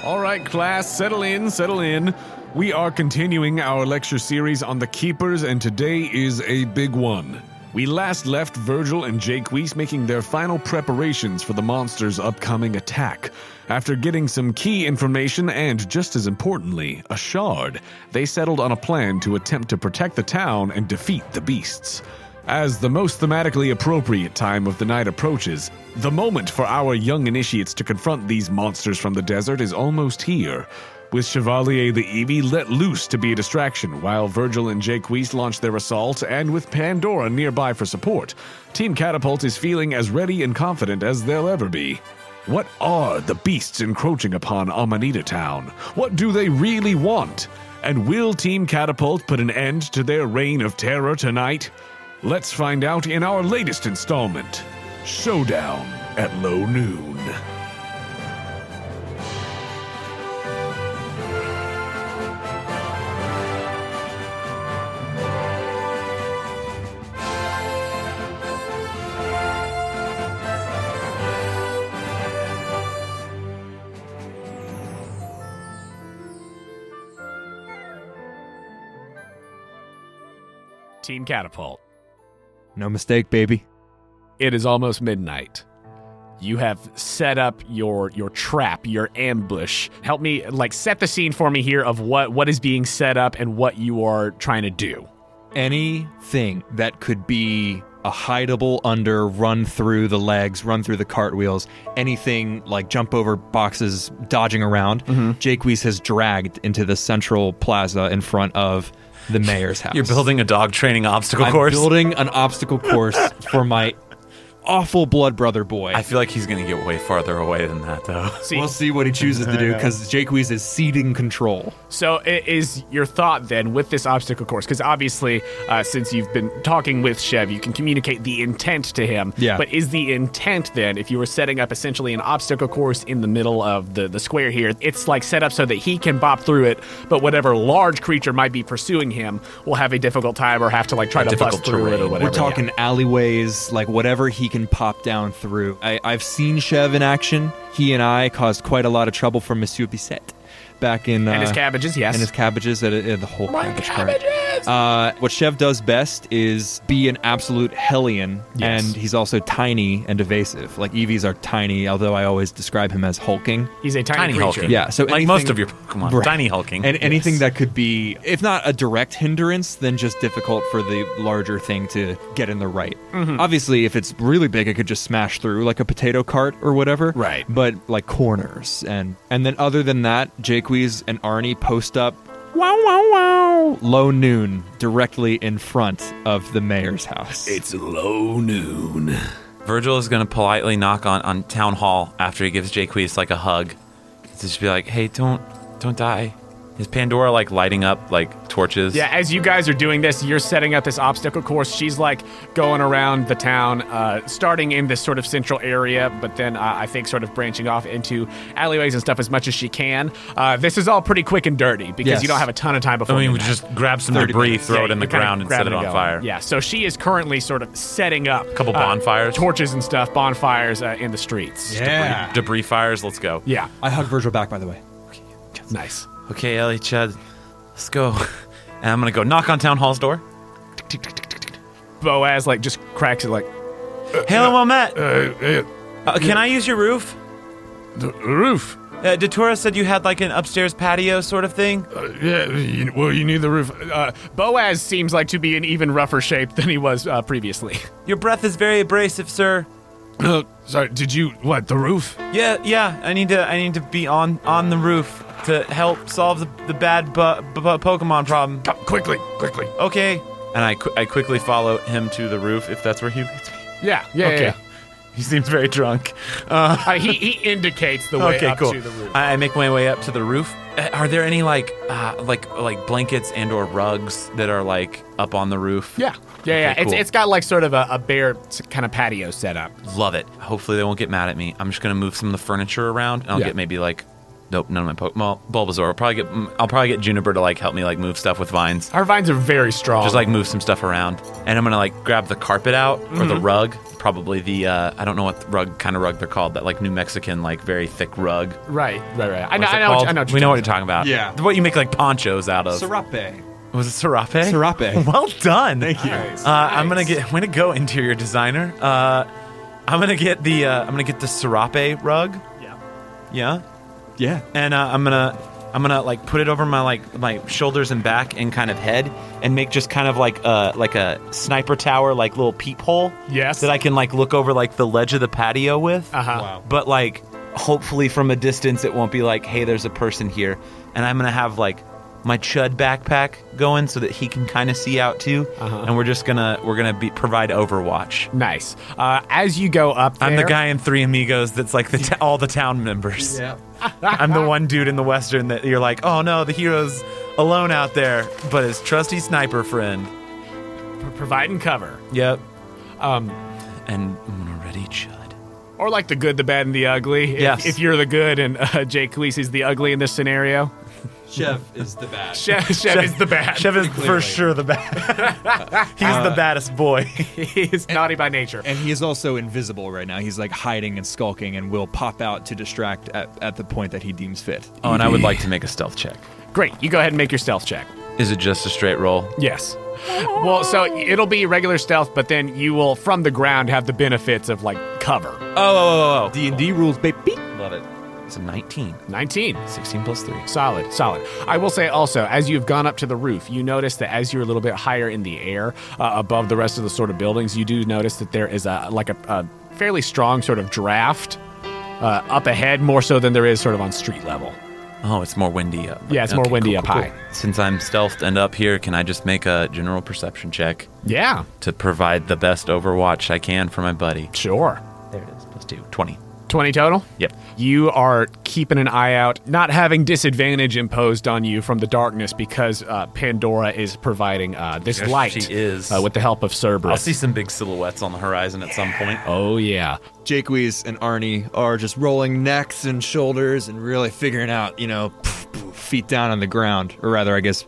All right, class, settle in, settle in. We are continuing our lecture series on the Keepers, and today is a big one. We last left Virgil and Jacques making their final preparations for the monster's upcoming attack. After getting some key information and, just as importantly, a shard, they settled on a plan to attempt to protect the town and defeat the beasts. As the most thematically appropriate time of the night approaches, the moment for our young initiates to confront these monsters from the desert is almost here. With Chevalier the Eevee let loose to be a distraction while Virgil and Jacques launch their assault, and with Pandora nearby for support, Team Catapult is feeling as ready and confident as they'll ever be. What are the beasts encroaching upon Amanita Town? What do they really want? And will Team Catapult put an end to their reign of terror tonight? Let's find out in our latest installment, Showdown at Low Noon. Team Catapult. No mistake, baby. It is almost midnight. You have set up your trap, your ambush. Help me, set the scene for me here of what is being set up and what you are trying to do. Anything that could be a hideable under, run through the legs, run through the cartwheels, anything like jump over boxes, dodging around, Jacques has dragged into the central plaza in front of the mayor's house. You're building a dog training obstacle course? I'm building an obstacle course for my awful blood brother boy. I feel like he's going to get way farther away than that, though. We'll see what he chooses to do, because Jacques is ceding control. So is your thought then with this obstacle course, because obviously since you've been talking with Chev, you can communicate the intent to him. Yeah. But is the intent then, if you were setting up essentially an obstacle course in the middle of the square here, it's like set up so that he can bop through it, but whatever large creature might be pursuing him will have a difficult time or have to try to bust through it or whatever. We're talking alleyways, whatever he can pop down through. I've seen Chev in action. He and I caused quite a lot of trouble for Monsieur Bisset back in... and his cabbages, yes. And his cabbages, at the whole cabbage cart. What Chev does best is be an absolute hellion, yes. And he's also tiny and evasive. Eevees are tiny, although I always describe him as hulking. He's a tiny creature. Hulking. Yeah, so anything, most of your Pokemon, right. Tiny hulking. And anything that could be, if not a direct hindrance, then just difficult for the larger thing to get in the right. Obviously, if it's really big, it could just smash through like a potato cart or whatever. Right. But corners. And then other than that, Jacques and Arnie post up low noon directly in front of the mayor's house. It's low noon. Virgil is going to politely knock on Town Hall after he gives Jacques a hug. Just be like, hey, don't die. Is Pandora lighting up torches? Yeah, as you guys are doing this, you're setting up this obstacle course. She's going around the town, starting in this sort of central area, but then I think sort of branching off into alleyways and stuff as much as she can. This is all pretty quick and dirty because you don't have a ton of time before. we just grab some debris, throw it in the ground, and set it on fire. Yeah, so she is currently sort of setting up a couple bonfires, torches and stuff, bonfires in the streets. Yeah, debris fires. Let's go. Yeah, I hug Virgil back, by the way. Nice. Okay, Ellie, Chad, let's go. And I'm gonna go knock on Town Hall's door. Boaz just cracks it Hello, Matt. Can I use your roof? The roof? Datura said you had an upstairs patio sort of thing. You need the roof. Boaz seems to be in even rougher shape than he was previously. Your breath is very abrasive, sir. Sorry, did you, the roof? Yeah, I need to be on the roof to help solve the bad Pokemon problem. Quickly. Okay. And I quickly follow him to the roof, if that's where he leads me. Yeah. Okay. He seems very drunk. He indicates the way up to the roof. I make my way up to the roof. Are there any like blankets and or rugs that are up on the roof? Yeah. Okay, cool. It's got sort of a bare kind of patio set up. Love it. Hopefully they won't get mad at me. I'm just gonna move some of the furniture around, and I'll get maybe Nope, none of my Pokemon. Bulbasaur. I'll probably get Juniper to like help me like move stuff with vines. Our vines are very strong. Just like move some stuff around, and I'm gonna like grab the carpet out or the rug. Probably the I don't know what kind of rug they're called. That like New Mexican like very thick rug. Right. I What's it know. called? I know. We know what you're talking about. Yeah. What you make like ponchos out of. Serape. Was it Serape? Serape. Well done. Thank you. Nice. I'm gonna go interior designer. I'm gonna get the Serape rug. Yeah. Yeah. And I'm gonna like put it over my shoulders and back and kind of head and make just kind of like a sniper tower, like little peephole. Yes. That I can like look over like the ledge of the patio with. Wow. But like hopefully from a distance it won't be like, hey, there's a person here. And I'm gonna have like my Chud backpack going so that he can kind of see out too. And we're gonna provide Overwatch. Nice. As you go up there, I'm the guy in Three Amigos that's like all the town members. Yeah. I'm the one dude in the Western that you're like, oh no, the hero's alone out there, but his trusty sniper friend. providing cover. Yep. And I'm gonna ready Chud. Or like the good, the bad, and the ugly. Yes. If you're the good and Jake Weiss is the ugly in this scenario. Chev is the bad. Chev is the bad. Chev is for Clearly. sure the bad. He's the baddest boy. He is naughty by nature. And he is also invisible right now. He's like hiding and skulking and will pop out to distract at the point that he deems fit. Oh, and I would like to make a stealth check. Great. You go ahead and make your stealth check. Is it just a straight roll? Yes. Well, so it'll be regular stealth, but then you will, from the ground, have the benefits of, like, cover. Oh. D&D rules, baby. Love it. It's a 19. 19. 16 plus 3. Solid. I will say also, as you've gone up to the roof, you notice that as you're a little bit higher in the air, above the rest of the sort of buildings, you do notice that there is a fairly strong sort of draft up ahead, more so than there is sort of on street level. Oh, it's more windy up. Yeah, it's more windy up high. Since I'm stealthed and up here, can I just make a general perception check Yeah, to provide the best Overwatch I can for my buddy? sure. There it is. Plus 2. 20. 20 total? Yep. You are keeping an eye out, not having disadvantage imposed on you from the darkness because Pandora is providing this Yes, light. she is. With the help of Cerberus. I'll see some big silhouettes on the horizon at some point. Oh, yeah. Jake Weiss and Arnie are just rolling necks and shoulders and really figuring out, feet down on the ground. Or rather, I guess,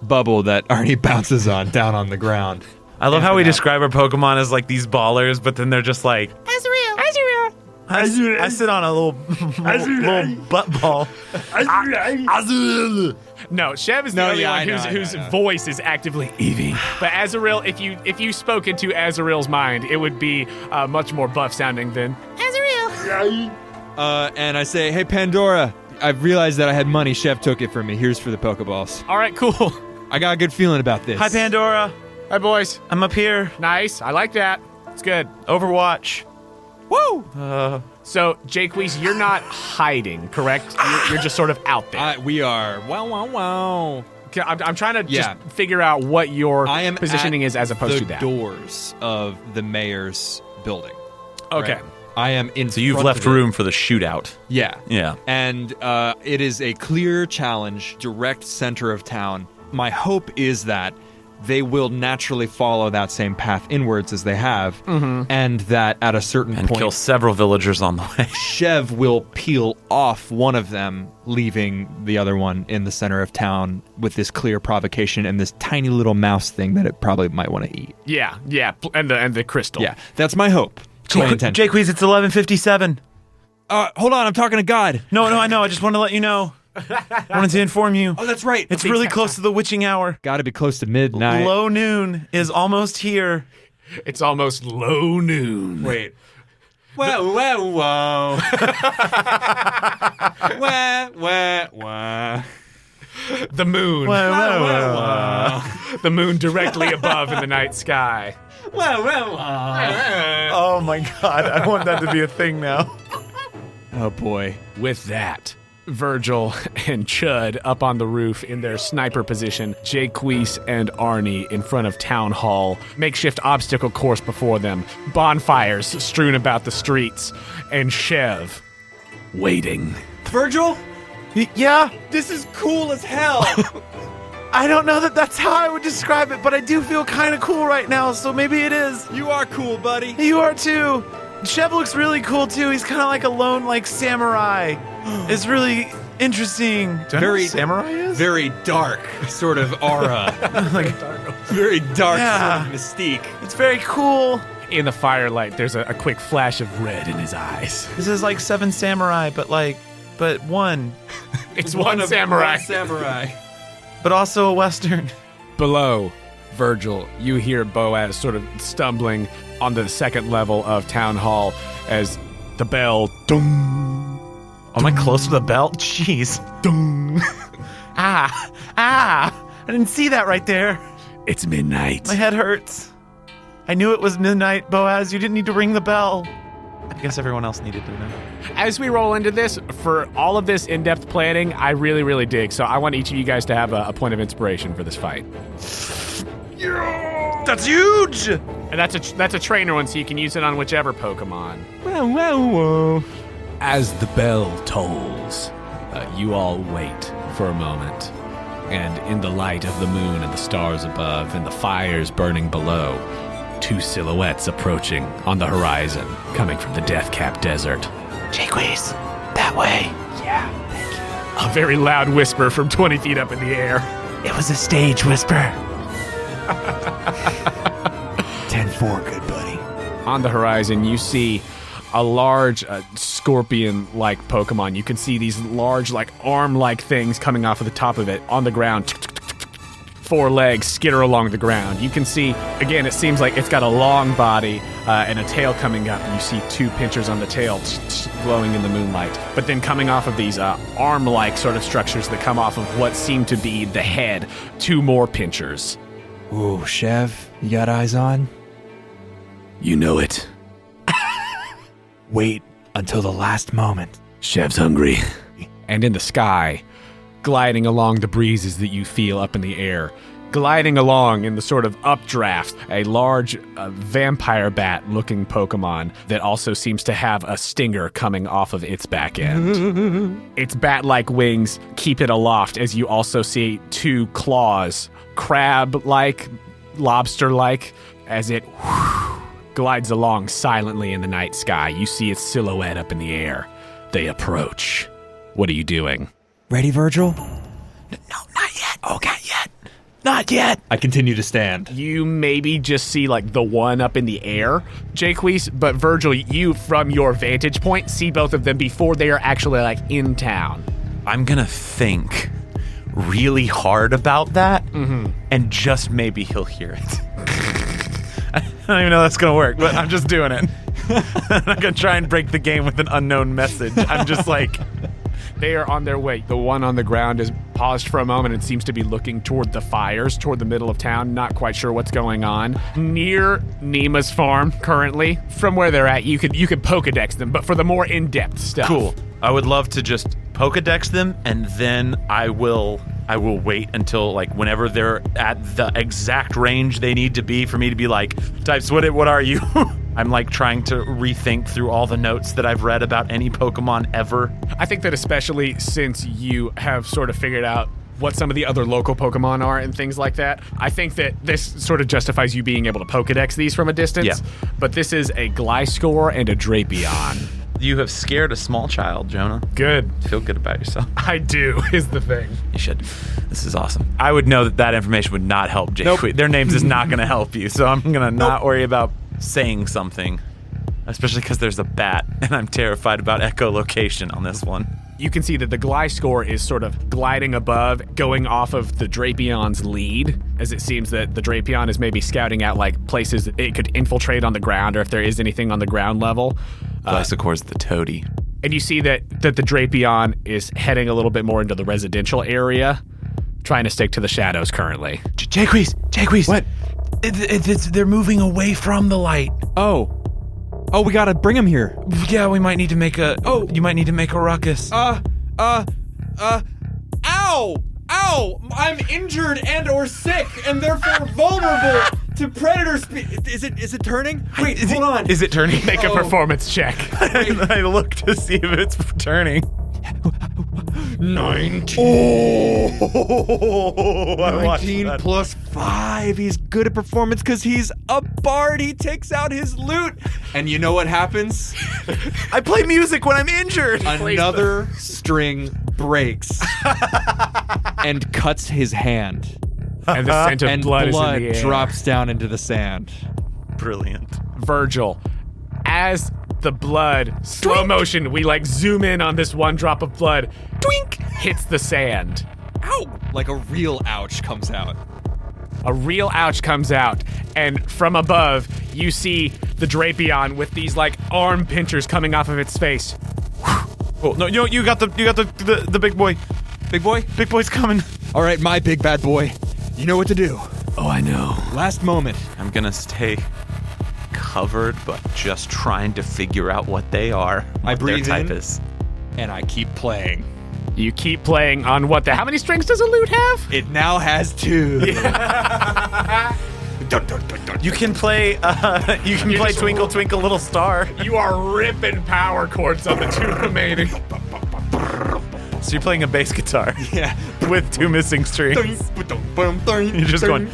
bubble that Arnie bounces on down on the ground. I love how we describe our Pokemon as like these ballers, but then they're just like, I sit on a little butt ball. No, Chev is the only one whose voice is actively Eevee. But Azrael, if you spoke into Azrael's mind, it would be much more buff sounding than Azrael. And I say, hey, Pandora, I've realized that I had money. Chef took it from me. Here's for the Pokeballs. All right, cool. I got a good feeling about this. Hi, Pandora. Hi, boys. I'm up here. Nice. I like that. It's good. Overwatch. Woo! So, Jake Weiss, you're not hiding, correct? You're just sort of out there. We are. Wow. I'm trying to just figure out what your I am positioning at is as opposed the to that. doors of the mayor's building. Okay. Right? I am in. So you've left room for the shootout. Yeah. Yeah. And it is a clear challenge, direct center of town. My hope is that they will naturally follow that same path inwards as they have, and that at a certain And point, kill several villagers on the way. Chev will peel off one of them, leaving the other one in the center of town with this clear provocation and this tiny little mouse thing that it probably might want to eat. Yeah, and the crystal. Yeah, that's my hope. My intention. Jake Weiss, it's 11:57. Hold on, I'm talking to God. No, I know. I just wanted to let you know. I wanted to inform you. Oh, that's right. It's really close to the witching hour. Got to be close to midnight. Low noon is almost here. It's almost low noon. Wait. Whoa. Wah. The moon. The moon directly above in the night sky. Oh my god, I want that to be a thing now. Oh, boy. With that, Virgil and Chud up on the roof in their sniper position, Jake Weiss and Arnie in front of Town Hall, makeshift obstacle course before them, bonfires strewn about the streets, and Chev waiting. Virgil? Yeah, This is cool as hell. I don't know that that's how I would describe it, but I do feel kind of cool right now, so maybe it is. You are cool, buddy. You are too. Chev looks really cool too. He's kind of like a lone, like samurai. It's really Interesting. Do I know what samurai is? Very dark sort of aura. Very dark sort of mystique. It's very cool. In the firelight, there's a quick flash of red in his eyes. This is like Seven Samurai, but one. It's one samurai. One samurai. But also a Western. Below, Virgil, you hear Boaz sort of stumbling onto the second level of Town Hall as the bell, dong. Am I close to the bell? Jeez. Dong. I didn't see that right there. It's midnight. My head hurts. I knew it was midnight, Boaz. You didn't need to ring the bell. I guess everyone else needed to know. As we roll into this, for all of this in-depth planning, I really, really dig. So I want each of you guys to have a point of inspiration for this fight. Yeah, that's huge. And that's a trainer one, so you can use it on whichever Pokemon. As the bell tolls, you all wait for a moment. And in the light of the moon and the stars above and the fires burning below, two silhouettes approaching on the horizon, coming from the Deathcap Desert. Jacques, that way. Yeah, thank you. A very loud whisper from 20 feet up in the air. It was a stage whisper. 10-4, good buddy. On the horizon, you see a large scorpion-like Pokemon. You can see these large, arm-like things coming off of the top of it on the ground. 4 legs skitter along the ground. You can see, again, it seems like it's got a long body and a tail coming up. And you see 2 pinchers on the tail glowing in the moonlight. But then coming off of these arm-like sort of structures that come off of what seem to be the head, 2 more pinchers. Ooh, Chev, you got eyes on? You know it. Wait until the last moment. Chev's hungry. And in the sky, gliding along the breezes that you feel up in the air, gliding along in the sort of updraft, a large vampire bat-looking Pokemon that also seems to have a stinger coming off of its back end. Its bat-like wings keep it aloft as you also see 2 claws, crab-like, lobster-like, as it glides along silently in the night sky. You see its silhouette up in the air. They approach. What are you doing? Ready, Virgil? No, not yet. Oh, not yet. Not yet. I continue to stand. You maybe just see the one up in the air, Jacques, but Virgil, you from your vantage point see both of them before they are actually in town. I'm gonna think really hard about that, and just maybe he'll hear it. I don't even know that's gonna work, but I'm just doing it. I'm not gonna try and break the game with an unknown message. I'm just They are on their way. The one on the ground is paused for a moment and seems to be looking toward the fires, toward the middle of town, not quite sure what's going on. Near Nima's farm, currently. From where they're at, you could Pokedex them, but for the more in-depth stuff. cool. I would love to just Pokedex them, and then I will wait until whenever they're at the exact range they need to be for me to be Types, what are you? I'm trying to rethink through all the notes that I've read about any Pokemon ever. I think that especially since you have sort of figured out what some of the other local Pokemon are and things like that, I think that this sort of justifies you being able to Pokedex these from a distance. Yeah. But this is a Gliscor and a Drapion. You have scared a small child, Jonah. Good. Feel good about yourself. I do, is the thing. You should. This is awesome. I would know that information would not help Jake. Nope. Their names is not going to help you, so I'm going to not worry about saying something, especially because there's a bat, and I'm terrified about echolocation on this one. You can see that the Gliscor is sort of gliding above, going off of the Drapion's lead, as it seems that the Drapion is maybe scouting out places that it could infiltrate on the ground, or if there is anything on the ground level. Glycocor's the toady. And you see that the Drapion is heading a little bit more into the residential area, trying to stick to the shadows currently. Jacques! What? They're moving away from the light. Oh, we gotta bring him here. Yeah, we might need to make a... Oh, you might need to make a ruckus. Ow! I'm injured and or sick and therefore vulnerable to predator Is it turning? Wait, hold on. Is it turning? Make a performance check. I look to see if it's turning. 19. Oh, 19 plus 5. He's good at performance because he's a bard. He takes out his lute. And you know what happens? I play music when I'm injured. Another string breaks and cuts his hand. And the scent of And blood is in the air. drops down into the sand. Brilliant. Virgil, as the blood, slow motion, we like zoom in on this one drop of blood, twink, hits the sand. Ow! Like a real ouch comes out. A real ouch comes out, and from above, you see the Drapion with these like arm pinchers coming off of its face. Oh, no, you got the big boy. Big boy? Big boy's coming. All right, my big bad boy. You know what to do. Oh, I know. Last moment. I'm gonna stay covered, but just trying to figure out what they are. I what breathe their type in. is. And I keep playing. You keep playing on what the... How many strings does a lute have? It now has 2. You can play. You can play just- Twinkle Twinkle Little Star. You are ripping power chords on the 2 remaining. So you're playing a bass guitar Yeah. with 2 missing strings. You're just going.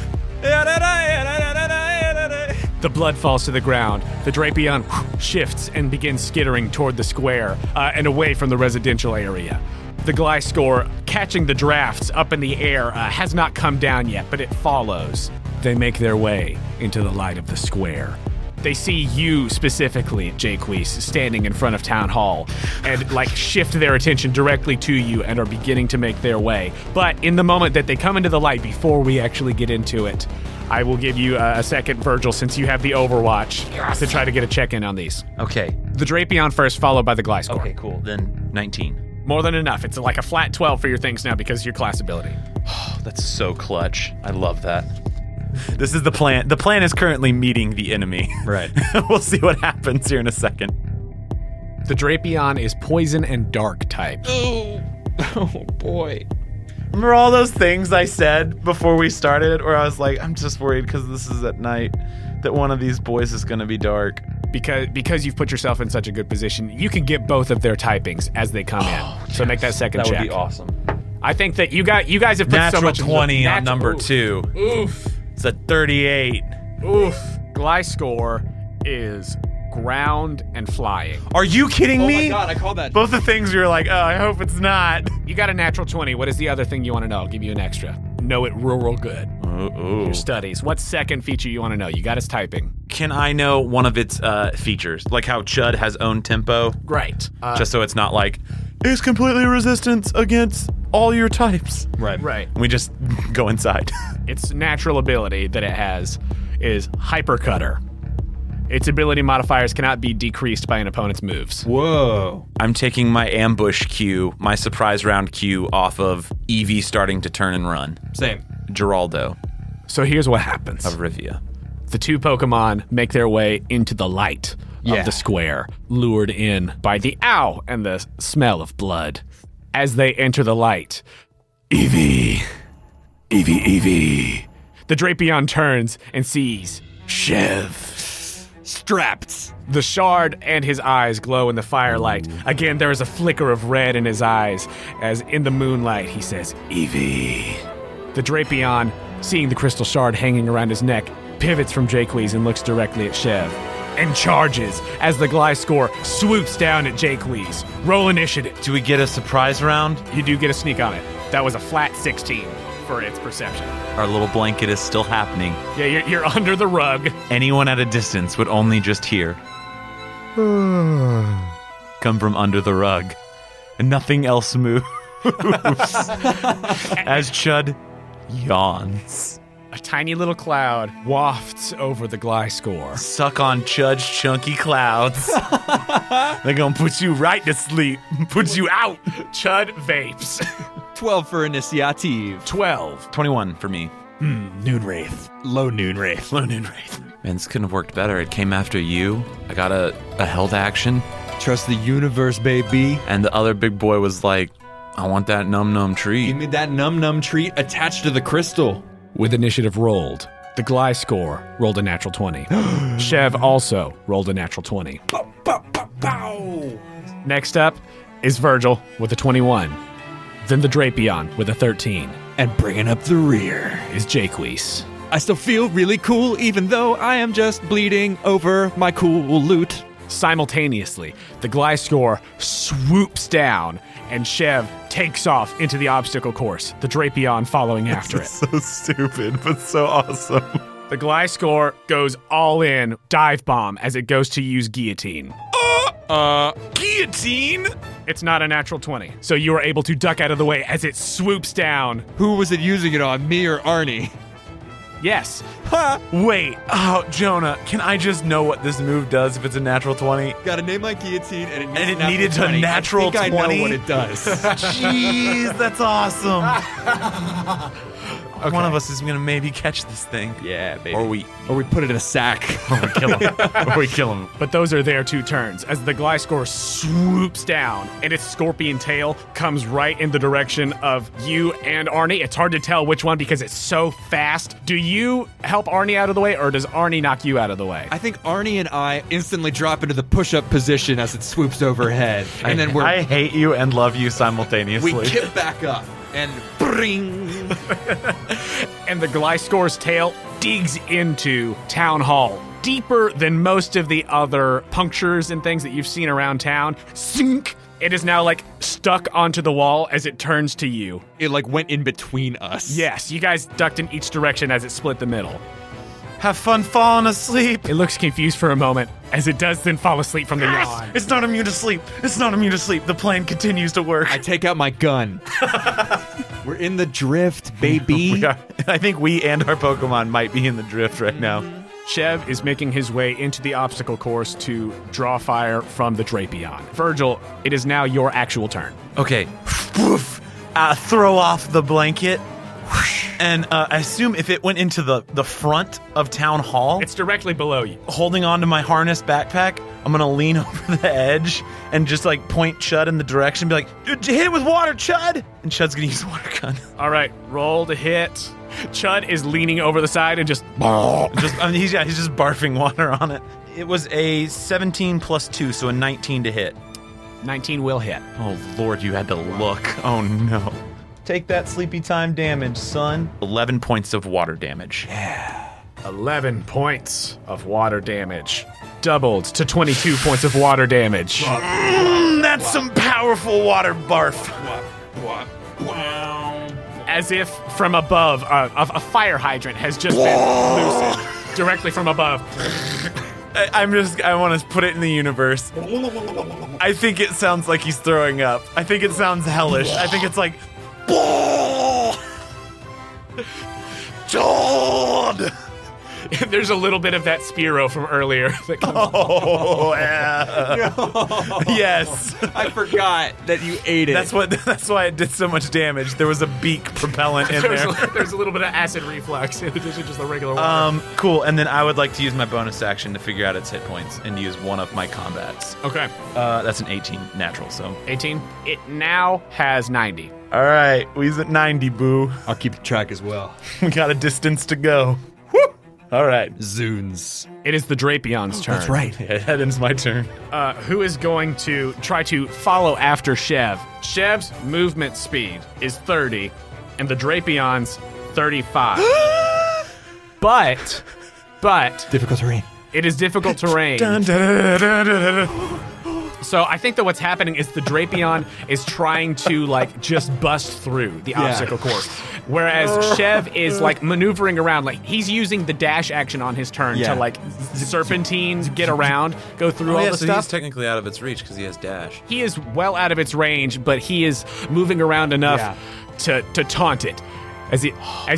The blood falls to the ground. The Drapion shifts and begins skittering toward the square and away from the residential area. The Gliscor, catching the drafts up in the air, has not come down yet, but it follows. They make their way into the light of the square. They see you specifically, Jacques, standing in front of Town Hall and like shift their attention directly to you and are beginning to make their way. But in the moment that they come into the light, before we actually get into it, I will give you a second, Virgil, since you have the Overwatch, to try to get a check-in on these. Okay. The Drapion first, followed by the Gliscor. Okay, cool. Then 19. More than enough. It's like a flat 12 for your things now because of your class ability. That's so clutch. I love that. This is the plan. The plan is currently meeting the enemy. Right. We'll see what happens here in a second. The Drapion is poison and dark type. Oh boy. Remember all those things I said before we started where I was like, I'm just worried because this is at night that one of these boys is going to be dark. Because you've put yourself in such a good position, you can get both of their typings as they come in. So make that second That check. would be awesome. I think that you guys have put Natural so much 20 on number oof. 2. Oof. It's a 38. Oof. Gliscor is ground and flying. Are you kidding Oh me? my god, I called that. Both the things you're like, oh, I hope it's not. You got a natural 20. What is the other thing you want to know? I'll give you an extra. Know it real good. Your studies. What second feature you want to know? You got his typing. Can I know one of its features? Like how Chud has own tempo? Great. Just so it's not like, it's completely resistance against all your types. Right. Right. We just go inside. Its natural ability that it has is Hypercutter. Its ability modifiers cannot be decreased by an opponent's moves. Whoa. I'm taking my ambush cue, my surprise round cue off of Eevee starting to turn and run. Same. Geraldo So here's what happens. of Rivia. The 2 Pokemon make their way into the light of the square, lured in by the ow and the smell of blood. As they enter the light, Eevee, Eevee, Eevee. The Drapion turns and sees Chev. Strapped. The shard and his eyes glow in the firelight. Again, there is a flicker of red in his eyes as in the moonlight he says, Eevee. The Drapion, seeing the crystal shard hanging around his neck, pivots from Jacques and looks directly at Chev and charges as the Gliscor swoops down at Jacques. Roll initiative. Do we get a surprise round? You do get a sneak on it. That was a flat 16 for its perception. Our little blanket is still happening. Yeah, you're under the rug. Anyone at a distance would only just hear come from under the rug, and nothing else moves as Chud yawns. A tiny little cloud wafts over the Gliscor. Suck on Chud's chunky clouds. They're gonna put you right to sleep, put you out. Chud vapes. 12 for initiative. 12. 21 for me. Noon Wraith. Low Noon Wraith. Low Noon Wraith. Man, this couldn't have worked better. It came after you. I got a held action, Trust the universe, baby. and the other big boy was like, I want that num treat. Give me that num treat attached to the crystal. With initiative rolled, the Gliscor rolled a natural 20. Chev also rolled a natural 20. Next up is Virgil with a 21. Then the Drapion with a 13 And bringing up the rear. is Jacques. I still feel really cool, even though I am just bleeding over my cool loot. Simultaneously, the Gliscor swoops down, and Chev takes off into the obstacle course, the Drapion following after it. So stupid, but so awesome. The Gliscor goes all in, dive bomb, as it goes to use Guillotine. Guillotine? It's not a natural 20, so you are able to duck out of the way as it swoops down. Who was it using it on, me or Arnie? Yes. Wait. Oh, Jonah, can I just know what this move does if it's a natural 20? Got a name like Guillotine, and it needed a natural 20? I know what it does. Jeez, that's awesome. One of us is going to maybe catch this thing. Yeah, baby. Or we put it in a sack. kill him. But those are their 2 turns as the Gliscor swoops down and its scorpion tail comes right in the direction of you and Arnie. It's hard to tell which one because it's so fast. Do you help Arnie out of the way or does Arnie knock you out of the way? I think Arnie and I instantly drop into the push-up position as it swoops overhead. And then I hate you and love you simultaneously. we kip back up. And bring. And the Gliscor's tail digs into Town Hall, deeper than most of the other punctures and things that you've seen around town. Sink! It is now like stuck onto the wall as it turns to you. It like went in between us. Yes, you guys ducked in each direction as it split the middle. Have fun falling asleep. It looks confused for a moment as it does then fall asleep from the yawn. It's not immune to sleep. It's not immune to sleep. The plan continues to work. I take out my gun. We're in the drift, baby. I think we and our Pokemon might be in the drift right now. Chev is making his way into the obstacle course to draw fire from the Drapion. Virgil, it is now your actual turn. Okay. Woof. Throw off the blanket. And I assume if it went into the front of Town Hall, It's directly below you. holding on to my harness backpack, I'm going to lean over the edge and just like point Chud in the direction, be like, "Dude, hit it with water, Chud!" And Chud's going to use the water gun. All right, roll to hit. Chud is leaning over the side and just He's just barfing water on it. It was a 17 plus 2, so a 19 to hit. 19 will hit. Oh, Lord, you had to look. Oh, no. Take that sleepy time damage, son. 11 points of water damage. 11 points of water damage. Doubled to 22 points of water damage. That's some powerful water barf. As if from above, a fire hydrant has just been loosened directly from above. I want to put it in the universe. I think it sounds like he's throwing up. I think it sounds hellish. I think it's like, John! There's a little bit of that Spearow from earlier that comes Oh, yeah. No. Yes. I forgot that you ate it. That's why it did so much damage. There was a beak propellant in there. There's a little bit of acid reflux in addition to just the regular water. Cool. And then I would like to use my bonus action to figure out its hit points and use one of my combats. Okay. That's an 18 natural, so. 18. It now has 90. All right. We's at 90, boo. I'll keep track as well. We got a distance to go. Woo! All right. Zunes. It is the Drapion's turn. That's right. Yeah, that ends my turn. Who is going to try to follow after Chev? Chev's movement speed is 30, and the Drapion's 35. But Difficult terrain. it is difficult terrain. Dun, dun, dun, dun, dun, dun. So I think that what's happening is the Drapion is trying to like just bust through the obstacle course, whereas Chev is like maneuvering around. Like he's using the dash action on his turn to like serpentine, get around, go through all the stuff. He's technically out of its reach because he has dash. He is well out of its range, but he is moving around enough to taunt it. As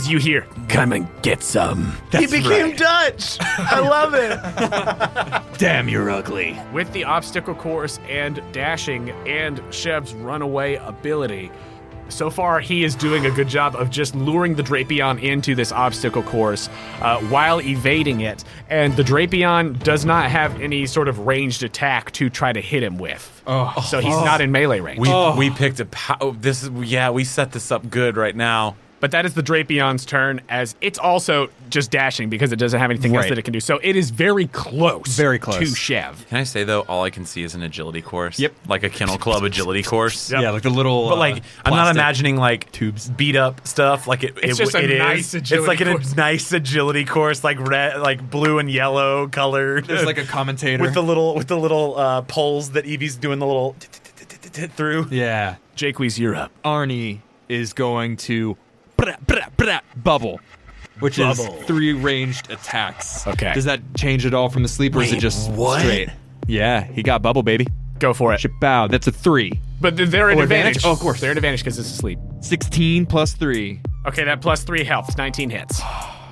you hear, come and get some. He became Dutch. I love it. Damn, you're ugly. With the obstacle course and dashing and Chev's runaway ability, so far he is doing a good job of just luring the Drapion into this obstacle course while evading it. And the Drapion does not have any sort of ranged attack to try to hit him with. So he's not in melee range. We picked we set this up good right now. But that is the Drapion's turn, as it's also just dashing because it doesn't have anything else Right. that it can do. So it is very close. Very close. To Chev. Can I say though, all I can see is an agility course. Yep. Like a Kennel Club agility course. Yeah, like the little. But like, I'm not plastic imagining like tubes. beat up stuff. Like It's just a nice It's agility like course. a nice agility course, like red, like blue and yellow colored. There's like a commentator with the little poles that Eevee's doing the little through. Yeah. Jaques, you're up. Arnie is going to bubble, which Bubble. is 3 ranged attacks. Okay. Does that change at all from the sleep, or is it Wait, just what? straight? Yeah, he got bubble, baby. Go for it. Bow. That's a 3. But they're at Oh, advantage. advantage? Oh, of course. They're at advantage because it's asleep. 16 plus 3. Okay, that plus 3 helps. 19 hits.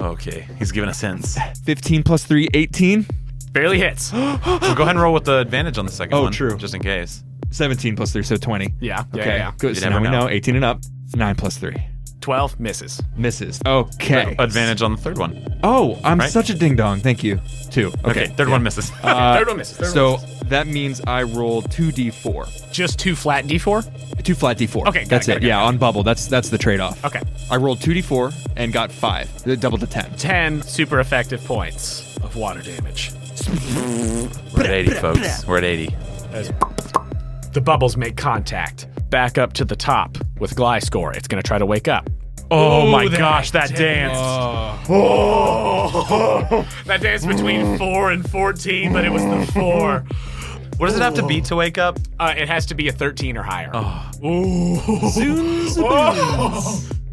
Okay, he's giving us hints. 15 plus 3, 18. Barely hits. Well, go ahead and roll with the advantage on the second Oh, one. true. Just in case. 17 plus 3, so 20. Yeah. Okay, good. You So never now we know. know 18 and up. 9 plus 3. 12 misses. Misses. Okay. Advantage on the third one. Oh, I'm Right? such a ding dong. Thank you. 2. Okay, third one misses. Third one misses. Third one So misses. that means I roll 2d4. Just 2 flat D4? 2 flat d4. Okay, got that's it, got it. it, Yeah, on bubble. That's the trade-off. Okay. I rolled 2d4 and got 5. Double to 10. 10 super effective points of water damage. We're at 80, folks. We're at 80. As the bubbles make contact. Back up to the top with Gliscor. It's going to try to wake up. Oh Ooh, my that gosh, that dance. That dance between 4 and 14, but it was the 4. What does it have to beat to wake up? It has to be a 13 or higher.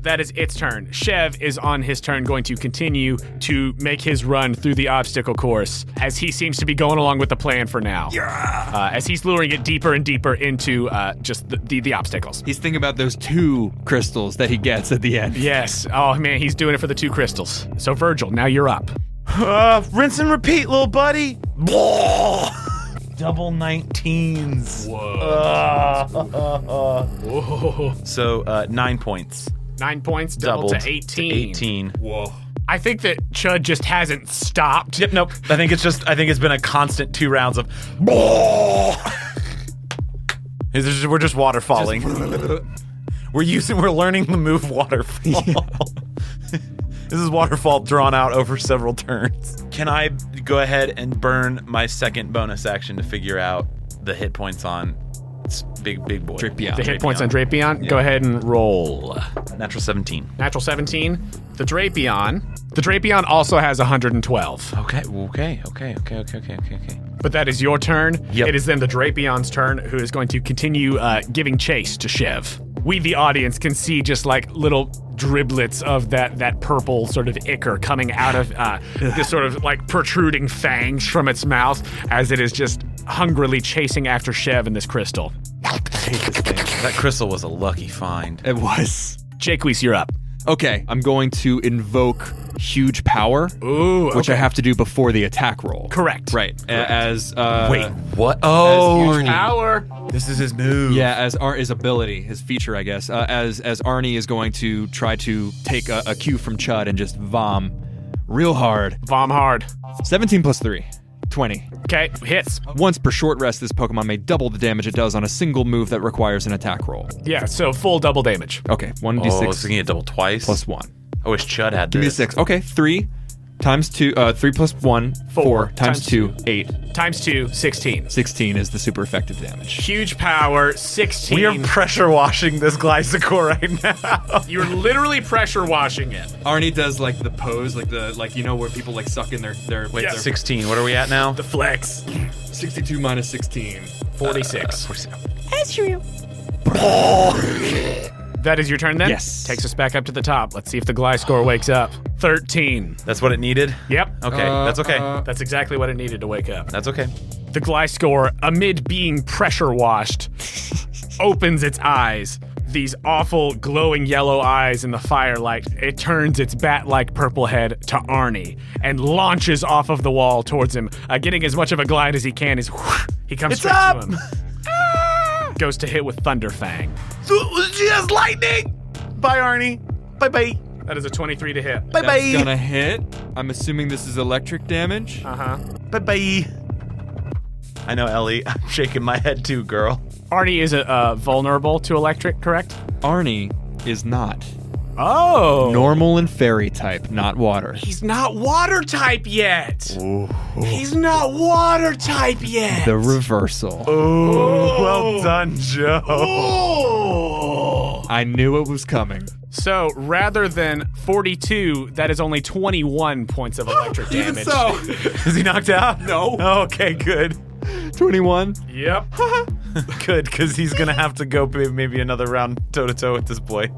That is its turn. Chev is on his turn going to continue to make his run through the obstacle course as he seems to be going along with the plan for now. As he's luring it deeper and deeper into just the obstacles. He's thinking about those 2 crystals that he gets at the end. Yes. Oh, man, he's doing it for the 2 crystals. So, Virgil, now you're up. Rinse and repeat, little buddy. Double 19s. Whoa. So 9 points. 9 points, double Doubled to 18. 18. Whoa. I think that Chud just hasn't stopped. Yep, nope. I think it's been a constant 2 rounds of. We're just waterfalling. We're learning the move waterfall. This is waterfall drawn out over several turns. Can I go ahead and burn my second bonus action to figure out the hit points on big boy? Drapion. The hit points on Drapion. Go ahead and roll. Natural 17. Natural 17. The Drapion also has 112. Okay. But that is your turn. Yep. It is then the Drapion's turn, who is going to continue giving chase to Chev. We, the audience, can see just like little driblets of that purple sort of ichor coming out of this sort of like protruding fangs from its mouth as it is just hungrily chasing after Chev and this crystal. I hate this thing. That crystal was a lucky find. It was. Jaques, you're up. Okay, I'm going to invoke huge power, Ooh, which I have to do before the attack roll. Correct. Right. As Wait, what? Oh, Arnie. Power. this is his move. Yeah, as his ability, his feature, I guess. As Arnie is going to try to take a cue from Chud and just vom real hard. Bomb hard. 17 plus 3, 20. Okay, hits. Once per short rest, this Pokemon may double the damage it does on a single move that requires an attack roll. Yeah, so full double damage. Okay, 1d6 Oh, so you get double twice. plus 1. I wish Chud had Give me a this. 6. Okay, 3 times 2, 3 plus 1, 4 times times 2, 8. Times 2, 16. 16 is the super effective damage. Huge power, 16. We are pressure washing this Gliscor right now. You're literally pressure washing it. Arnie does like the pose, like you know where people like suck in their Wait, Yeah. 16. What are we at now? The flex. 62 minus 16. 46. 46. That is your turn then? Yes. Takes us back up to the top. Let's see if the Gliscor wakes up. 13. That's what it needed? Yep. Okay, that's okay. That's exactly what it needed to wake up. That's okay. The Gliscor, amid being pressure washed, opens its eyes. These awful glowing yellow eyes in the firelight. It turns its bat-like purple head to Arnie and launches off of the wall towards him, getting as much of a glide as he can. He comes straight up! to him. Goes to hit with Thunderfang. She has lightning! Bye, Arnie. Bye-bye. That is a 23 to hit. That's Bye-bye. gonna hit. I'm assuming this is electric damage. Uh-huh. Bye-bye. I know, Ellie. I'm shaking my head too, girl. Arnie is vulnerable to electric, correct? Arnie is not. Oh. Normal and fairy type, not water. He's not water type yet. He's not water type yet. The reversal. Oh, well done, Joe. Oh. I knew it was coming. So rather than 42, that is only 21 points of electric damage. Even so. Is he knocked out? No. Oh, okay, good. 21. Yep. Good, because he's going to have to go maybe another round toe-to-toe with this boy.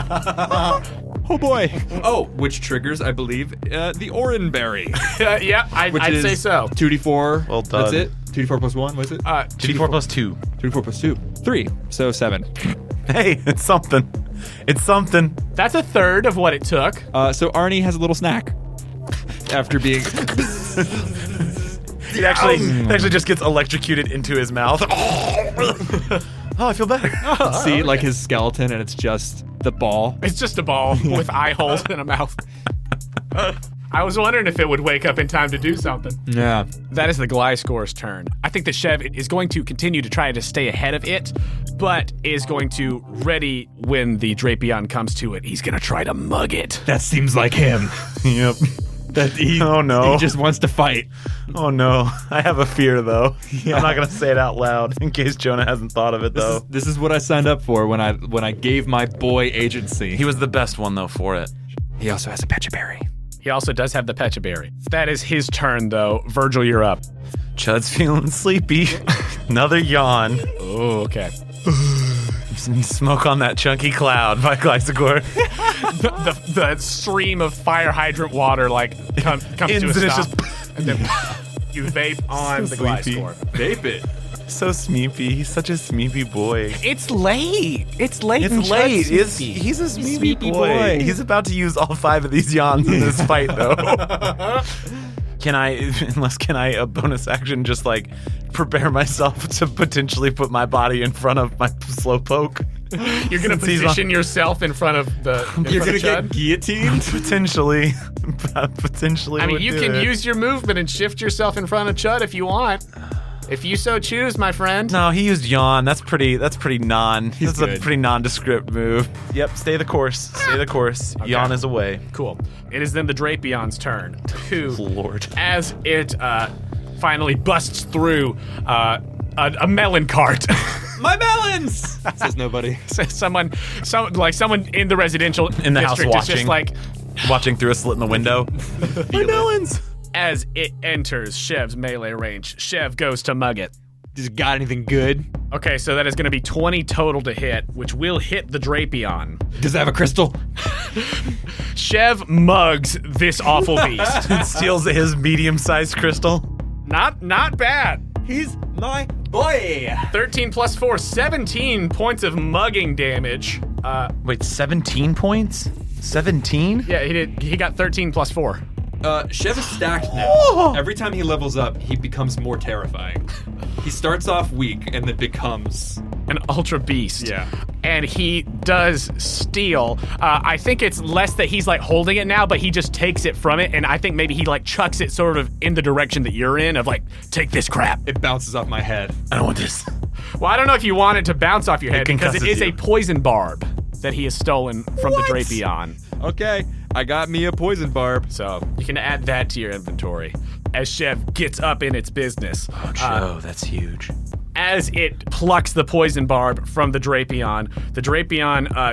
Oh boy. Oh, which triggers, I believe, the Oran Berry. Yeah, I'd say so. 2d4. Well done. That's it? 2d4 plus 1, what is it? 2d4 plus 2. 2d4 plus 2. 3. So 7. Hey, it's something. It's something. That's a third of what it took. So Arnie has a little snack. After being... He actually just gets electrocuted into his mouth. Oh, I feel better. See, like his skeleton, and it's just the ball. It's just a ball with eye holes and a mouth. I was wondering if it would wake up in time to do something. Yeah. That is the Gliscor's turn. I think that Chev is going to continue to try to stay ahead of it, but is going to ready when the Drapion comes to it. He's going to try to mug it. That seems like him. Yep. That he, Oh, no. He just wants to fight. Oh no, I have a fear though. I'm not gonna say it out loud in case Jonah hasn't thought of it though. This is what I signed up for when I gave my boy agency. He was the best one though for it. He also has a Pechaberry. He also does have the Pechaberry. That is his turn, though. Virgil, you're up. Chud's feeling sleepy. Another yawn. Oh, okay. Smoke on that chunky cloud by Gliscor. The stream of fire hydrant water comes to a And it's stop, just- and then you vape on the sleepy. Gliscor. Vape it. So smeepy. He's such a smeepy boy. It's late. It's late. It's and late. Chud's He's a smeepy Smeepy boy. boy. He's about to use all 5 of these yawns in this fight, though. Can I a bonus action just prepare myself to potentially put my body in front of my slowpoke? You're gonna Since he's position yourself in front of the. You're gonna Chud? get guillotined? Potentially. Potentially. I mean, would you do can it. use your movement and shift yourself in front of Chud if you want. If you so choose, my friend. No, he used yawn. That's pretty that's a pretty good. pretty nondescript move. Yep, stay the course. Stay the course. Okay. Yawn is away. Cool. It is then the Drapion's turn. Who, Lord. as it finally busts through a melon cart. My melons! Says nobody. someone in the residential In the house district is just watching. Watching through a slit in the window. My melons. as it enters Chev's melee range, Chev goes to mug it. Does it got anything good? Okay, so that is going to be 20 total to hit, which will hit the Drapion. Does it have a crystal? Chev mugs this awful beast. Steals his medium-sized crystal. Not bad. He's my boy. 13 plus 4, 17 points of mugging damage. Wait, 17 points? 17? Yeah, he got 13 plus 4. Chev is stacked now. Every time he levels up, he becomes more terrifying. He starts off weak and then becomes... An ultra beast. Yeah. And he does steal. I think it's less that he's holding it now, but he just takes it from it, and I think maybe he chucks it sort of in the direction that you're in, of take this crap. It bounces off my head. I don't want this. Well, I don't know if you want it to bounce off your head, because it concusses is a you. poison barb that he has stolen from What? the Drapion. Okay, I got me a poison barb. So you can add that to your inventory as Chev gets up in its business. Oh, Joe, that's huge. As it plucks the poison barb from the Drapion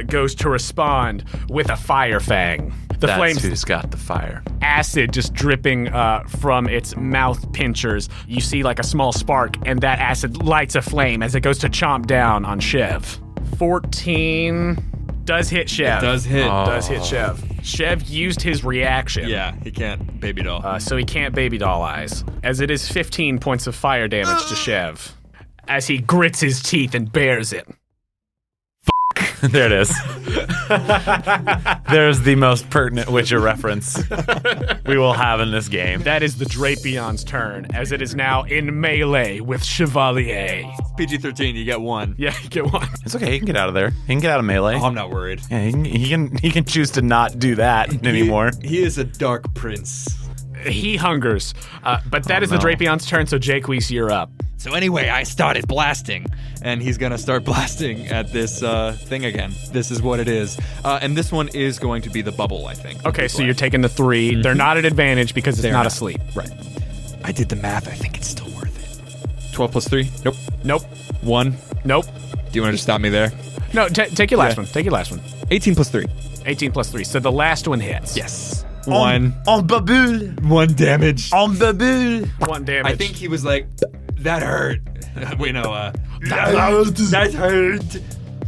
goes to respond with a fire fang. The That's flames, who's got the fire. acid just dripping from its mouth pinchers. You see a small spark, and that acid lights a flame as it goes to chomp down on Chev. 14 does hit Chev. Does hit. Does hit Chev. Chev used his reaction. Yeah, he can't baby doll. So he can't baby doll eyes, as it is 15 points of fire damage to Chev, as he grits his teeth and bears it. There it is. There's the most pertinent Witcher reference we will have in this game. That is the Drapion's turn, as it is now in melee with Chevalier. PG-13, you get one. Yeah, you get one. It's okay. He can get out of there. He can get out of melee. Oh, I'm not worried. Yeah, he can choose to not do that anymore. He is a dark prince. He hungers. But that is no. the Drapion's turn, so Jake Weiss, you're up. So anyway, I started blasting, and he's gonna start blasting at this thing again. This is what it is, and this one is going to be the bubble, I think. Okay, so you're taking the 3. They're not at advantage because it's not asleep. Right. I did the math. I think it's still worth it. 12 plus 3? Nope. Nope. 1? Nope. Do you want to just stop me there? No, take your last one. Take your last one. 18 plus 3. 18 plus 3. So the last one hits. Yes. 1. En baboule. 1 damage. En baboule. 1 damage. I think he was like, that hurt. Wait, no, that hurt.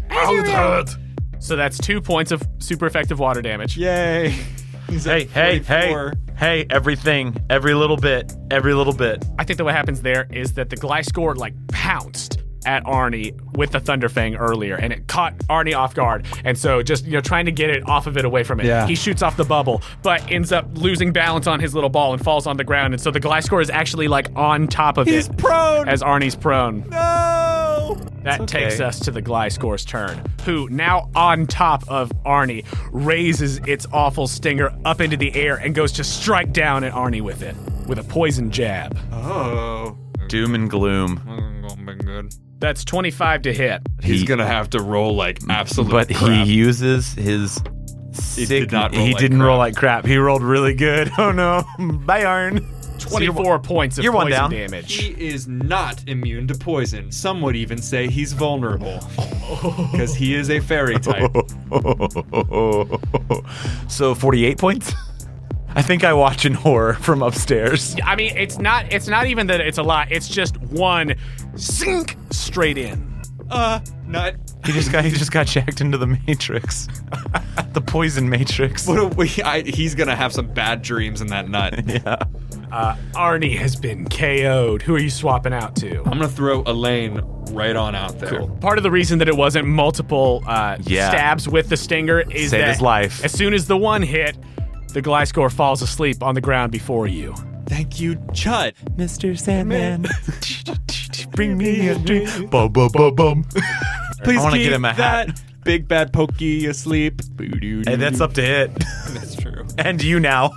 Hurt. So that's 2 points of super effective water damage. Yay. He's at 44. Hey, everything. Every little bit. I think that what happens there is that the Gliscor like pounced at Arnie with the Thunderfang earlier, and it caught Arnie off guard. And so just, trying to get it off of it, away from it, Yeah. he shoots off the bubble, but ends up losing balance on his little ball and falls on the ground. And so the Gliscor is actually like on top of He's it. prone. As Arnie's prone. No. That It's okay. takes us to the Gliscor's turn, who now on top of Arnie raises its awful stinger up into the air and goes to strike down at Arnie with it, with a poison jab. Oh. Doom and gloom. Good. That's 25 to hit. He's gonna have to roll like absolute But crap. he uses his. He did not roll He like didn't crap. roll like crap. He rolled really good. Oh no. Bye, Arn. 24 points of you're one poison down. damage. He is not immune to poison. Some would even say he's vulnerable. Because he is a fairy type. So 48 points? I think I watch in horror from upstairs. I mean, it's not even that it's a lot. It's just one sink straight in. Nut. He just got jacked into the Matrix. The poison Matrix. He's gonna have some bad dreams in that nut. Yeah. Arnie has been KO'd. Who are you swapping out to? I'm gonna throw Elaine right on out there. Part of the reason that it wasn't multiple stabs with the stinger is Saved that his life. as soon as the one hit, the Gliscor falls asleep on the ground before you. Thank you, Chud. Mr. Sandman. Bring me a drink. Bum, bum, bum, bum. Please I want to keep get him a hat. that big bad pokey asleep. Hey, that's up to it. That's true. And you now.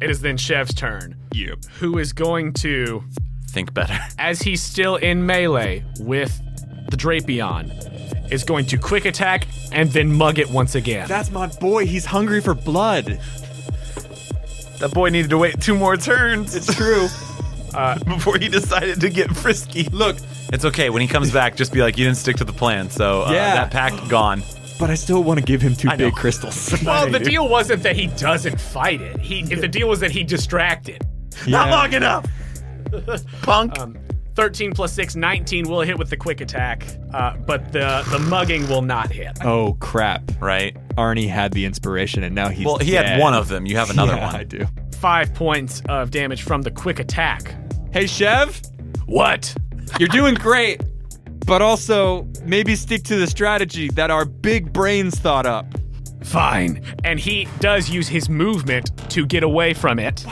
It is then Chev's turn. Yep. Who is going to, Think better. as he's still in melee with the Drapion, is going to quick attack and then mug it once again. That's my boy. He's hungry for blood. That boy needed to wait 2 more turns. It's true. Before he decided to get frisky. Look, It's okay. When he comes back, just be like, you didn't stick to the plan. So Yeah. that pack gone. but I still want to give him 2 I know. big crystals. Well, the deal wasn't that he doesn't fight it. If the deal was that he distracted. Not long enough. Punk. 13 plus 6, 19 will hit with the quick attack, but the mugging will not hit. Oh crap! Right. Arnie had the inspiration, and now he's Well, he dead. had one of them. You have another Yeah, one. I do. 5 points of damage from the quick attack. Hey, Chev, What? you're doing great, but also maybe stick to the strategy that our big brains thought up. Fine. And he does use his movement to get away from it,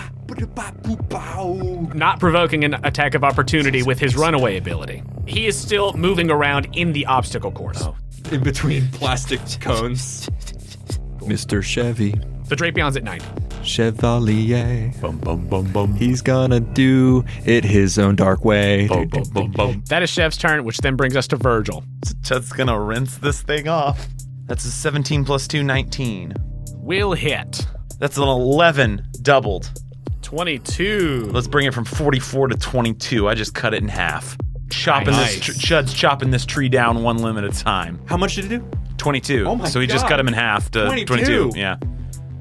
not provoking an attack of opportunity with his runaway ability. He is still moving around in the obstacle course. In between plastic cones. Mr. Chevy, The Drapion's at 90. Chevalier, Bum, bum, bum, bum. he's gonna do it his own dark way. Bum, bum, bum, bum. That is Chev's turn, which then brings us to Virgil. Chet's gonna rinse this thing off. That's a 17 plus 2, 19. Will hit. That's an 11 doubled. 22. Let's bring it from 44 to 22. I just cut it in half. Chopping Nice. this Chud's chopping this tree down 1 limb at a time. How much did it do? 22. Oh my so he just God. cut him in half to 22. Yeah.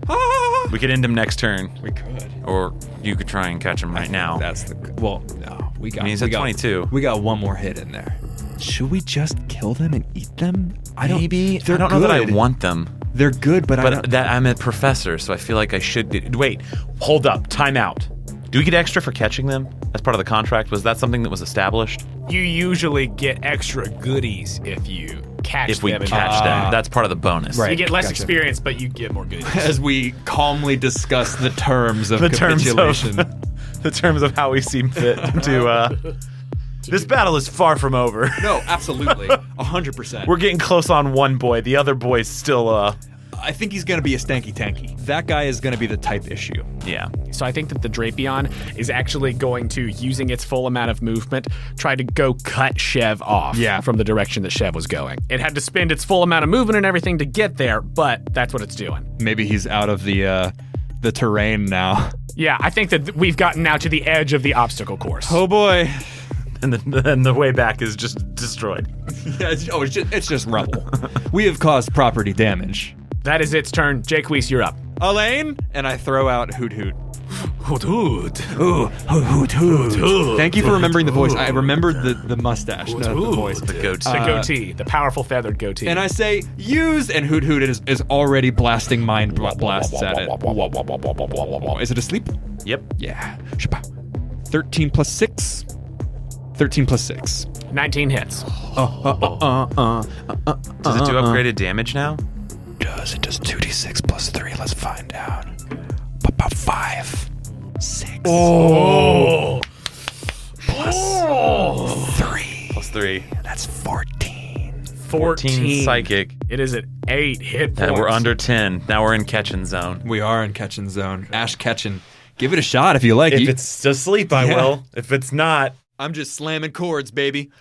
Ah! We could end him next turn. We could. Or you could try and catch him right now. That's the well. No, we got. I mean, he's we at got- 22. We got one more hit in there. Should we just kill them and eat them? I don't. Maybe. They're I don't know that I good. want them. They're good, but I But don't. that I'm a professor, so I feel like I should be. Wait, hold up. Time out. Do we get extra for catching them as part of the contract? Was that something that was established? You usually get extra goodies if you catch If we them. catch them, that's part of the bonus. You get less Gotcha. experience, but you get more goodies. As we calmly discuss the terms of The terms capitulation. of the terms of how we seem fit to. This battle is far from over. No, absolutely, 100%. We're getting close on one boy. The other boy's still I think he's going to be a stanky tanky. That guy is going to be the type issue. Yeah. So I think that the Drapion is actually going to, using its full amount of movement, try to go cut Chev off from the direction that Chev was going. It had to spend its full amount of movement and everything to get there, but that's what it's doing. Maybe he's out of the terrain now. Yeah, I think that we've gotten now to the edge of the obstacle course. Oh boy. And the way back is just destroyed. Yeah, it's just rubble. We have caused property damage. That is its turn. Jacques, you're up. Elaine? And I throw out Hoot Hoot. Hoot hoot. Ooh, Hoot Hoot. Thank you for remembering the voice. I remembered the mustache, not the voice. The goatee. The goatee, the powerful feathered goatee. And I say, use, and Hoot Hoot is already blasting mind blasts at it. Is it asleep? Yep. Yeah. 13 plus 6. 13 plus 6. 19 hits. Does it do upgraded damage now? It does 2d6 plus 3. Let's find out. 5. 6. Oh. Plus 3. Plus 3. That's 14. 14 psychic. It is at 8 hit points. And we're under 10. Now we're in catching zone. We are in catching zone. Ash catching. Give it a shot if you like. If it's asleep, I will. If it's not, I'm just slamming chords, baby.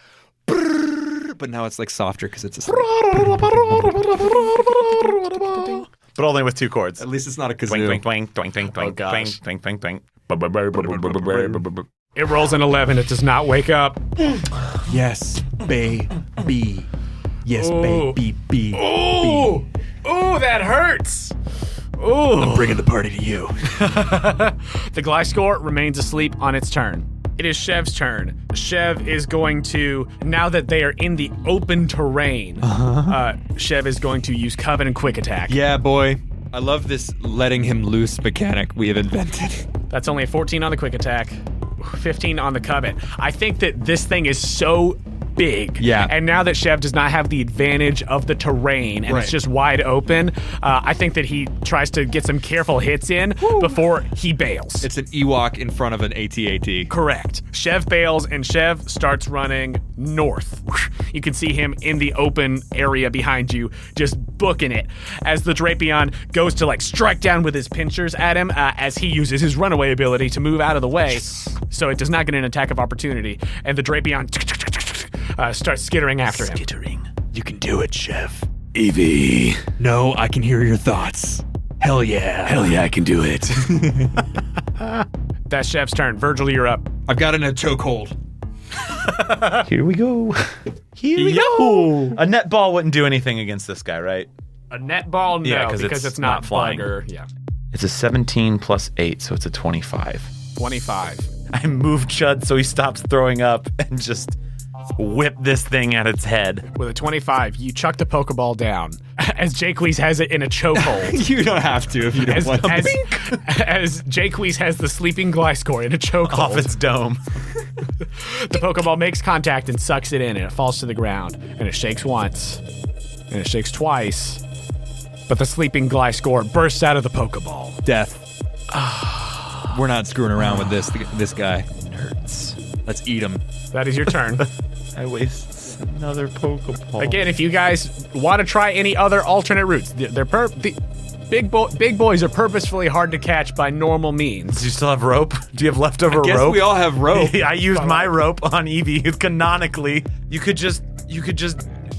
But now it's like softer because it's asleep. but only with 2 chords. At least it's not a kazoo. Twink, twink, twink, twink, twink, twink, twink, twink, twink, twink. It rolls an 11. It does not wake up. Yes, baby. Yes, Ooh. baby. Ooh, that hurts. Ooh. I'm bringing the party to you. The Gliscor remains asleep on its turn. It is Chev's turn. Chev is going to, now that they are in the open terrain, Chev is going to use Coven and Quick Attack. Yeah, boy. I love this letting him loose mechanic we have invented. That's only a 14 on the Quick Attack, 15 on the Covet. I think that this thing is so big. Yeah. And now that Chev does not have the advantage of the terrain and it's just wide open, I think that he tries to get some careful hits in before he bails. It's an Ewok in front of an AT-AT. Correct. Chev bails and Chev starts running north. You can see him in the open area behind you, just booking it as the Drapion goes to strike down with his pincers at him as he uses his runaway ability to move out of the way. So it does not get an attack of opportunity. And the Drapion starts skittering after him. Skittering. You can do it, Chev. Eevee. No, I can hear your thoughts. Hell yeah. Hell yeah, I can do it. That's Chev's turn. Virgil, you're up. I've got it in a chokehold. Here we go. Here we go. A net ball wouldn't do anything against this guy, right? A net ball? No, Yeah, because 'cause it's not flying. bugger. Yeah. It's a 17 plus 8, so it's a 25. 25. I move Chud so he stops throwing up and just whip this thing at its head. With a 25, you chuck the Pokeball down as Jacques has it in a chokehold. You don't have to if you don't want to. As Jacques has the sleeping Gliscor in a chokehold. Off its dome. The Pokeball makes contact and sucks it in, and it falls to the ground. And it shakes once, and it shakes twice. But the sleeping Gliscor bursts out of the Pokeball. Death. We're not screwing around with this guy. It hurts. Let's eat him. That is your turn. I waste another Pokeball. Again, if you guys want to try any other alternate routes, the big boys are purposefully hard to catch by normal means. Do you still have rope? Do you have leftover Guess rope? we all have rope. I used my rope on Eevee. Canonically, you could just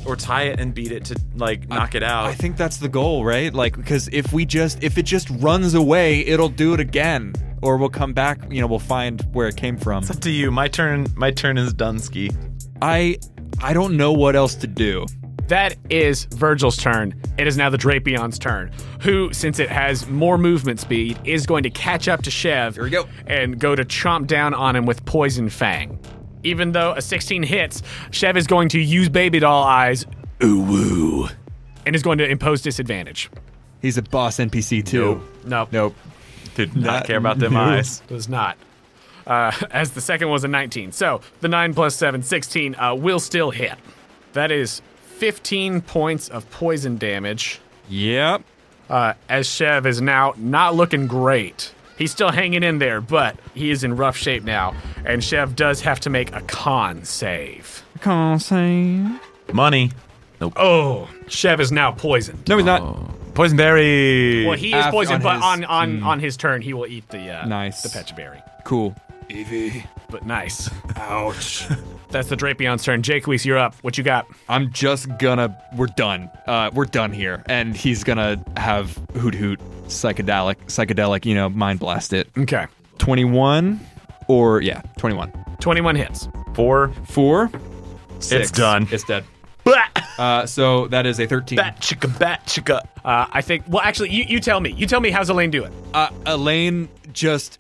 or tie it and beat it to knock it out. I think that's the goal, right? Because if it just runs away, it'll do it again. Or we'll come back, we'll find where it came from. It's up to you. My turn is Dunsky. I don't know what else to do. That is Virgil's turn. It is now the Drapion's turn, who, since it has more movement speed, is going to catch up to Chev. Here we go. And go to chomp down on him with Poison Fang. Even though a 16 hits, Chev is going to use Baby Doll Eyes, ooh woo, and is going to impose disadvantage. He's a boss NPC too. Nope. Did not care about them eyes. Does not. As the second was a 19. So the 9 plus 7, 16 will still hit. That is 15 points of poison damage. Yep. As Chev is now not looking great. He's still hanging in there, but he is in rough shape now. And Chev does have to make a con save. Con save. Money. Nope. Oh, Chev is now poisoned. No, he's not. Poison berry. Well, he is After- poisoned, but on his- on his turn, he will eat the Nice. the pecha berry. Cool. Eevee. But nice. Ouch. That's the Drapion's turn. Jake Weiss, you're up. What you got? I'm just gonna. We're done. We're done here, and he's gonna have Hoot Hoot psychedelic. Mind blast it. Okay. 21, or 21. 21 hits. 4. 4. 6. It's done. It's dead. Bah! So that is a 13. Bat chicka. I think. Well, actually, you tell me. You tell me. How's Elaine doing? Elaine just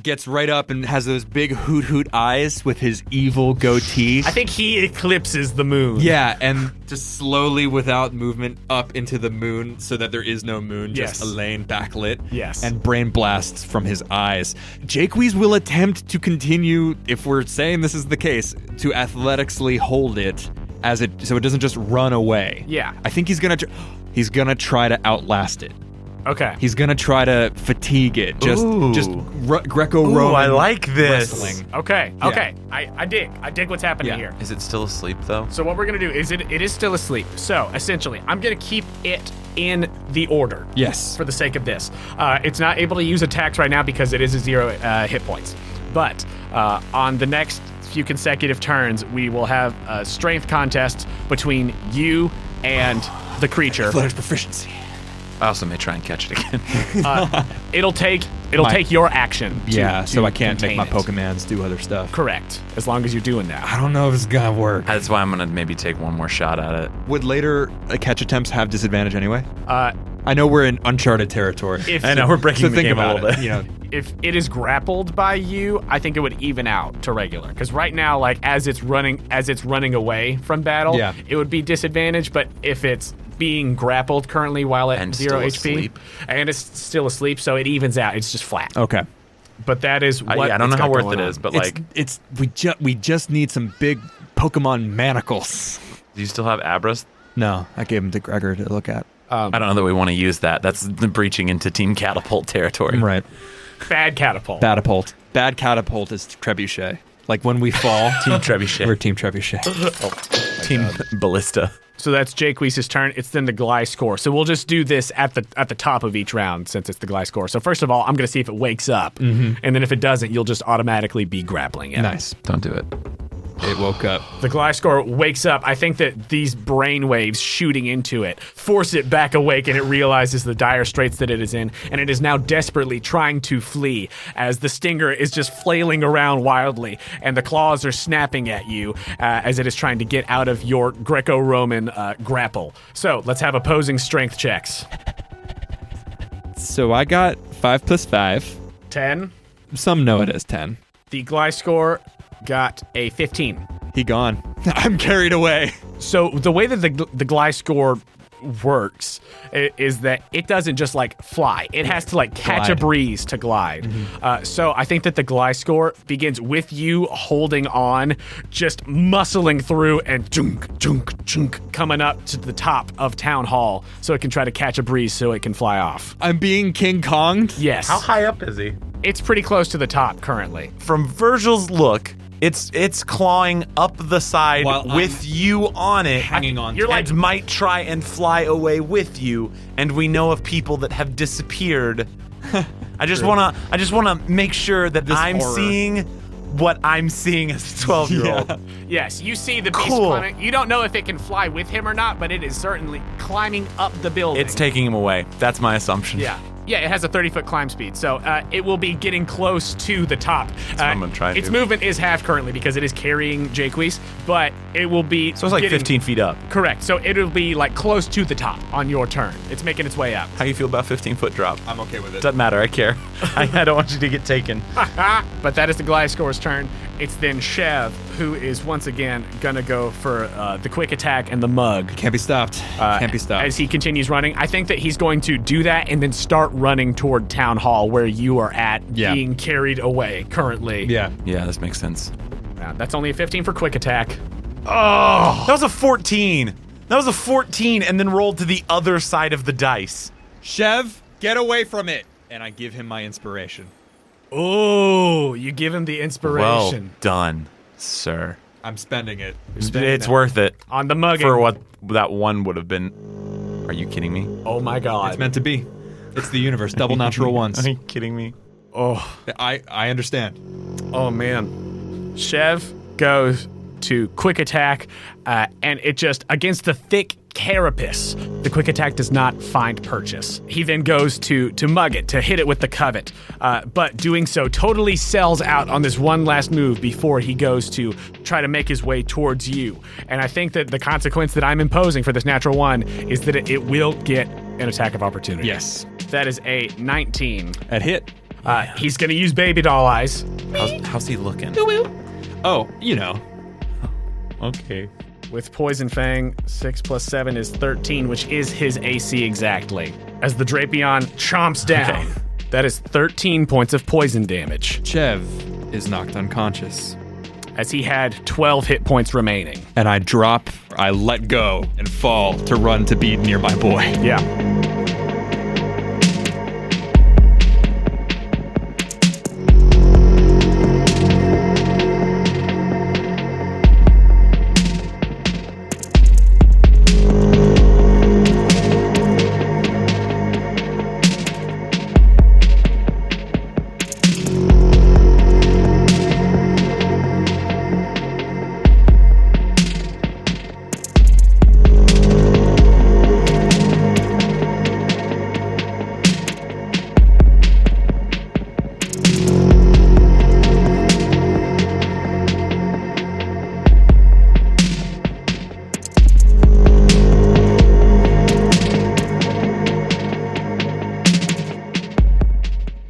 gets right up and has those big Hoot Hoot eyes with his evil goatee. I think he eclipses the moon. Yeah, and just slowly, without movement, up into the moon so that there is no moon, Yes. just Elaine backlit. Yes. And brain blasts from his eyes. Jaques will attempt to continue, if we're saying this is the case, to athletically hold it so it doesn't just run away. Yeah. I think he's gonna try to outlast it. Okay. He's gonna try to fatigue it. Just Greco-Roman. Ooh, I like this. wrestling. Okay. Yeah. Okay. I dig what's happening Yeah. here. Is it still asleep though? So what we're gonna do is it is still asleep. So essentially, I'm gonna keep it in the order. Yes. For the sake of this, it's not able to use attacks right now because it is a 0 hit points. But on the next few consecutive turns, we will have a strength contest between you and the creature. Flutter's proficiency. I also may try and catch it again. It'll take My- your action. So to I can't make contain my it. Pokemons do other stuff. Correct. As long as you're doing that. I don't know if it's gonna work. That's why I'm gonna maybe take one more shot at it. Would later catch attempts have disadvantage anyway? Uh, I know we're in uncharted territory. if I know we're breaking so the think game about a little it. bit. if it is grappled by you, I think it would even out to regular. Because right now, as it's running away from battle, Yeah. it would be disadvantage. But if it's being grappled currently while at And 0 still HP, asleep. and it's still asleep, so it evens out. It's just flat. Okay. But that is what I don't know it's how got worth going it on. is, but We just need some big Pokemon manacles. do you still have Abras? No, I gave them to Gregor to look at. I don't know that we want to use that. That's the breaching into Team Catapult territory. Right. Bad catapult. Catapult. Bad catapult is trebuchet. Like when we fall, Team Trebuchet. we're Team Trebuchet. Team Ballista. So that's Jake Weiss's turn. It's then the Gliscor. So we'll just do this at the top of each round since it's the Gliscor. So first of all, I'm going to see if it wakes up, and then if it doesn't, you'll just automatically be grappling it. Nice. Don't do it. It woke up. The Gliscor wakes up. I think that these brain waves shooting into it force it back awake, and it realizes the dire straits that it is in, and it is now desperately trying to flee as the stinger is just flailing around wildly, and the claws are snapping at you as it is trying to get out of your Greco-Roman grapple. So let's have opposing strength checks. So I got 5 plus 5. 10. Some know it as 10. The Gliscor got a 15. He gone. I'm carried away. So the way that the Gliscor works is that it doesn't just fly. It has to catch a Glide. breeze to glide. So I think that the Gliscor begins with you holding on, just muscling through and junk, junk, junk, coming up to the top of Town Hall so it can try to catch a breeze so it can fly off. I'm being King Kong'd. Yes. How high up is he? It's pretty close to the top currently. From Virgil's look, it's clawing up the side While with you on it, hanging on You're to and might try and fly away with you. And we know of people that have disappeared. I just wanna make sure that I'm horror. seeing what I'm seeing as a 12-year-old. Yes, you see the beast Cool. climbing. You don't know if it can fly with him or not, but it is certainly climbing up the building. It's taking him away. That's my assumption. Yeah. Yeah, it has a 30-foot climb speed, so it will be getting close to the top. what I'm gonna try and Its do. movement is half currently because it is carrying Jake Weiss, but it will be So it's like 15 feet up. Correct. So it'll be close to the top on your turn. It's making its way up. How you feel about 15-foot drop? I'm okay with it. Doesn't matter. I care. I don't want you to get taken. But that is the Gliscor's turn. It's then Chev, who is once again gonna go for the quick attack and the mug. Can't be stopped. Can't be stopped. As he continues running, I think that he's going to do that and then start running toward Town Hall where you are at, Yeah. being carried away currently. Yeah. Yeah, this makes sense. That's only a 15 for quick attack. Oh, that was a 14. That was a 14 and then rolled to the other side of the dice. Chev, get away from it. And I give him my inspiration. Oh, you give him the Well inspiration. done, sir. I'm spending it. It's worth it On the mugging. for what that one would have been. Are you kidding me? Oh my god. It's meant to be. It's the universe. Double natural ones. Are you kidding me? Oh. I understand. Oh man. Chev goes to quick attack, and it just, against the thick carapace, the quick attack does not find purchase. He then goes to mug it, to hit it with the covet, but doing so totally sells out on this one last move before he goes to try to make his way towards you. And I think that the consequence that I'm imposing for this natural one is that it will get an attack of opportunity. Yes. That is a 19. At hit. He's going to use baby doll eyes. How's he looking? Oh, you know. Okay. With Poison Fang, 6 plus 7 is 13, which is his AC exactly. As the Drapion chomps down, that is 13 points of poison damage, Chev is knocked unconscious. as he had 12 hit points remaining. And I let go and fall to run to be near my boy. Yeah.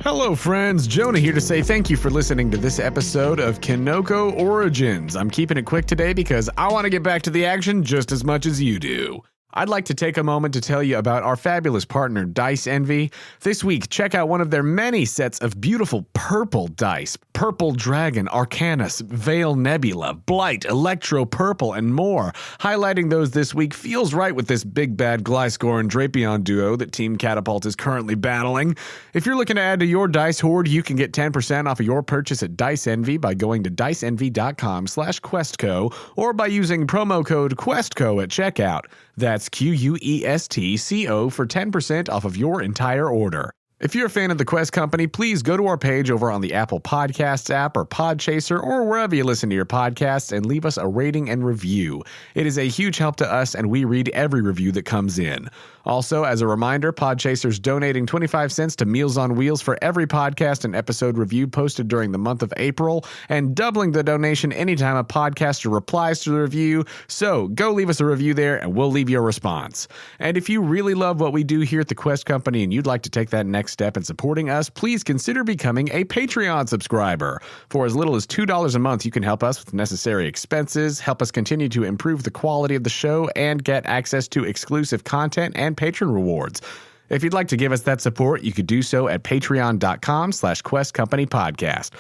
Hello friends, Jonah here to say thank you for listening to this episode of Kinoko Origins. I'm keeping it quick today because I want to get back to the action just as much as you do. I'd like to take a moment to tell you about our fabulous partner, Dice Envy. This week, check out one of their many sets of beautiful purple dice. Purple Dragon, Arcanus, Veil Nebula, Blight, Electro Purple, and more. Highlighting those this week feels right with this big bad Gliscor and Drapion duo that Team Catapult is currently battling. If you're looking to add to your dice hoard, you can get 10% off of your purchase at Dice Envy by going to diceenvy.com/questco or by using promo code QuestCo at checkout. That's QUESTCO for 10% off of your entire order. If you're a fan of the Quest Company, please go to our page over on the Apple Podcasts app or Podchaser or wherever you listen to your podcasts and leave us a rating and review. It is a huge help to us, and we read every review that comes in. Also, as a reminder, Podchaser's donating 25 cents to Meals on Wheels for every podcast and episode review posted during the month of April, and doubling the donation anytime a podcaster replies to the review. So go leave us a review there, and we'll leave you a response. And if you really love what we do here at the Quest Company and you'd like to take that next step in supporting us, please consider becoming a Patreon subscriber. For as little as $2 a month, you can help us with necessary expenses, help us continue to improve the quality of the show, and get access to exclusive content and patron rewards. If you'd like to give us that support, you could do so at patreon.com/Quest Company Podcast.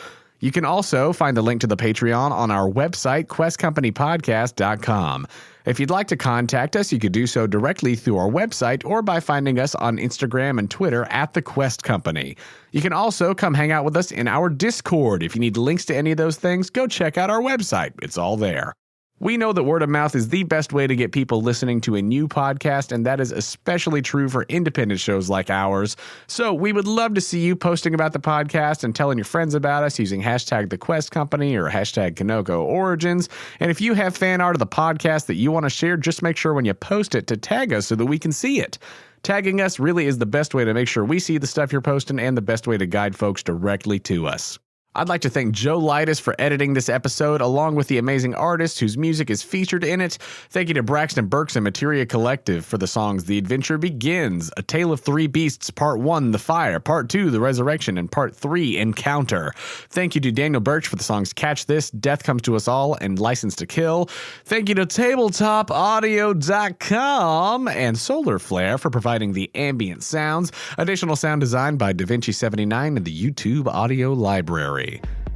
You can also find the link to the Patreon on our website, questcompanypodcast.com. If you'd like to contact us, you could do so directly through our website or by finding us on Instagram and Twitter at The Quest Company. You can also come hang out with us in our Discord. If you need links to any of those things, go check out our website. It's all there. We know that word of mouth is the best way to get people listening to a new podcast, and that is especially true for independent shows like ours. So we would love to see you posting about the podcast and telling your friends about us using hashtag The Quest Company or hashtag Kinoko Origins. And if you have fan art of the podcast that you want to share, just make sure when you post it to tag us so that we can see it. Tagging us really is the best way to make sure we see the stuff you're posting and the best way to guide folks directly to us. I'd like to thank Joe Lightus for editing this episode, along with the amazing artists whose music is featured in it. Thank you to Braxton Burks and Materia Collective for the songs The Adventure Begins, A Tale of Three Beasts, Part 1, The Fire, Part 2, The Resurrection, and Part 3, Encounter. Thank you to Daniel Birch for the songs Catch This, Death Comes to Us All, and License to Kill. Thank you to TabletopAudio.com and Solar Flare for providing the ambient sounds. Additional sound design by DaVinci79 and the YouTube Audio Library.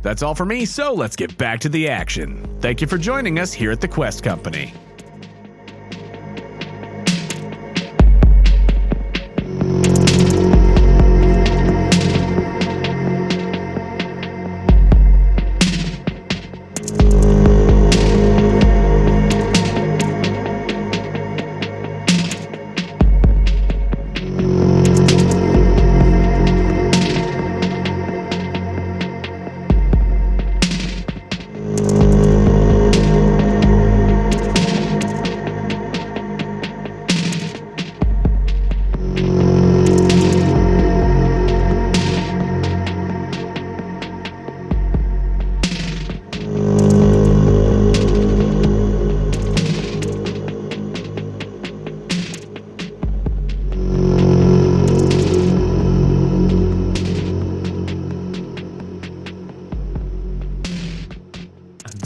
That's all for me, so let's get back to the action. Thank you for joining us here at the Quest Company.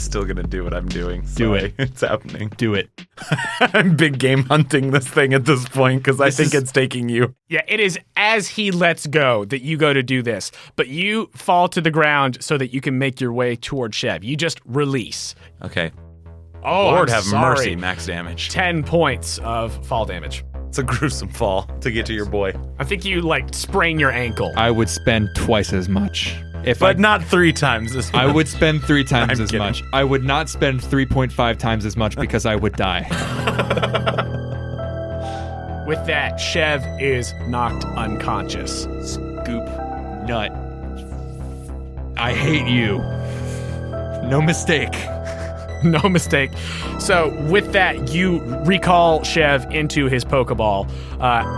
still gonna do what I'm doing. Do it. It's happening. Do it. I'm big game hunting this thing at this point because I think it's taking you. Yeah, it is as he lets go that you go to do this, but you fall to the ground so that you can make your way toward Chev. You just release. Okay. Oh, Lord I'm have sorry. mercy, max damage. 10 points of fall damage. It's a gruesome fall to get to your boy. I think you, like, sprain your ankle. I would spend twice as much. But not 3 times as much. I would spend 3 times I'm as kidding. much. I would not spend 3.5 times as much because I would die. With that, Chev is knocked unconscious. Scoop nut. I hate you. No mistake. No mistake. So with that, you recall Chev into his Pokeball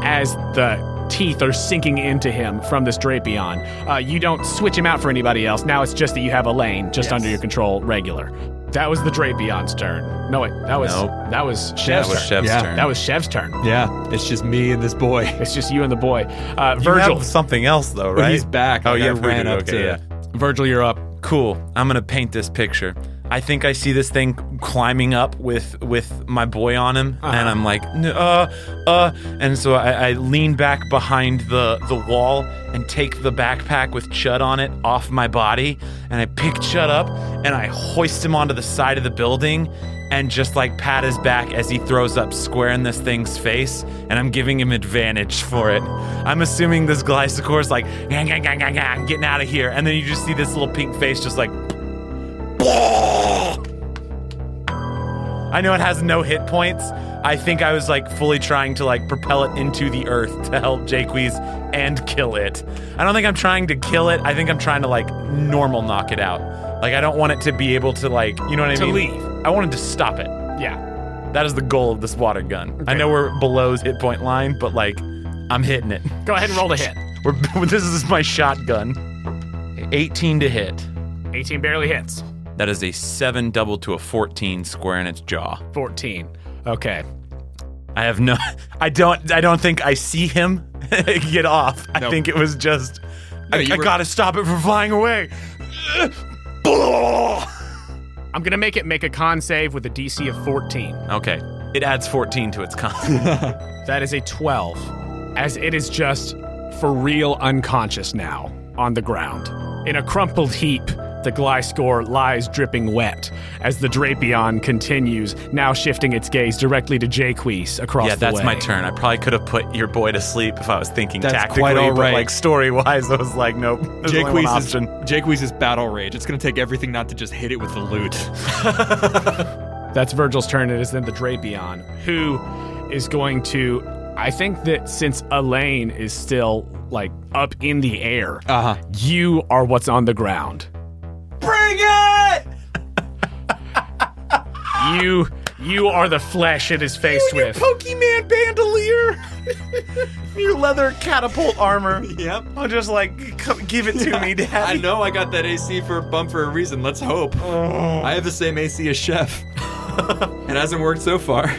as the teeth are sinking into him from this Drapion. You don't switch him out for anybody else. Now it's just that you have Elaine just under your control regular. That was the Drapion's turn. No, wait. That was Chev's was turn. Chev's Yeah. turn. That was Chev's turn. Yeah, it's just me and this boy. It's just you and the boy. You Virgil. have something else though, But right? he's back. Oh, Like, yeah, I ran up to. yeah. Virgil, you're up. Cool. I'm gonna paint this picture. I think I see this thing climbing up with my boy on him, and I'm like, and so I lean back behind the wall and take the backpack with Chud on it off my body, and I pick Chud up and I hoist him onto the side of the building and just like pat his back as he throws up square in this thing's face, and I'm giving him advantage for it. I'm assuming this Glysacor's like, gang, gang, gang, gang, gang, getting out of here, and then you just see this little pink face just like, I know it has no hit points. I think I was like fully trying to like propel it into the earth to help Jaques and kill it. I don't think I'm trying to kill it. I think I'm trying to like normal knock it out. Like I don't want it to be able to like, you know what I mean? leave. I wanted to stop it. Yeah. That is the goal of this water gun. I know we're below his hit point line, but like I'm hitting it. Go ahead and roll to hit. This is my shotgun. 18 to hit. 18 barely hits. That is a 7 doubled to a 14 square in its jaw. 14. Okay. I have no. I don't think I see him get off. I think it was just. I gotta stop it from flying away. I'm gonna make a con save with a DC of 14. Okay, it adds 14 to its con. That is a 12, as it is just for real unconscious now on the ground. In a crumpled heap, the Gliscor lies dripping wet as the Drapion continues, now shifting its gaze directly to Jaques across the way. Yeah, that's my turn. I probably could have put your boy to sleep if I was thinking That's tactically, quite all but right. like story-wise, I was like, nope. There's only one option. Jaques' battle rage. It's going to take everything not to just hit it with the loot. That's Virgil's turn. It is then the Drapion, who is going to... I think that since Elaine is still, like, up in the air, you are what's on the ground. Bring it! You are the flesh it is faced with. Pokemon bandolier. Your leather catapult armor. Yep. I'll just like give it to me, Dad. I know I got that AC for a bump for a reason. Let's hope. I have the same AC as Chef. It hasn't worked so far.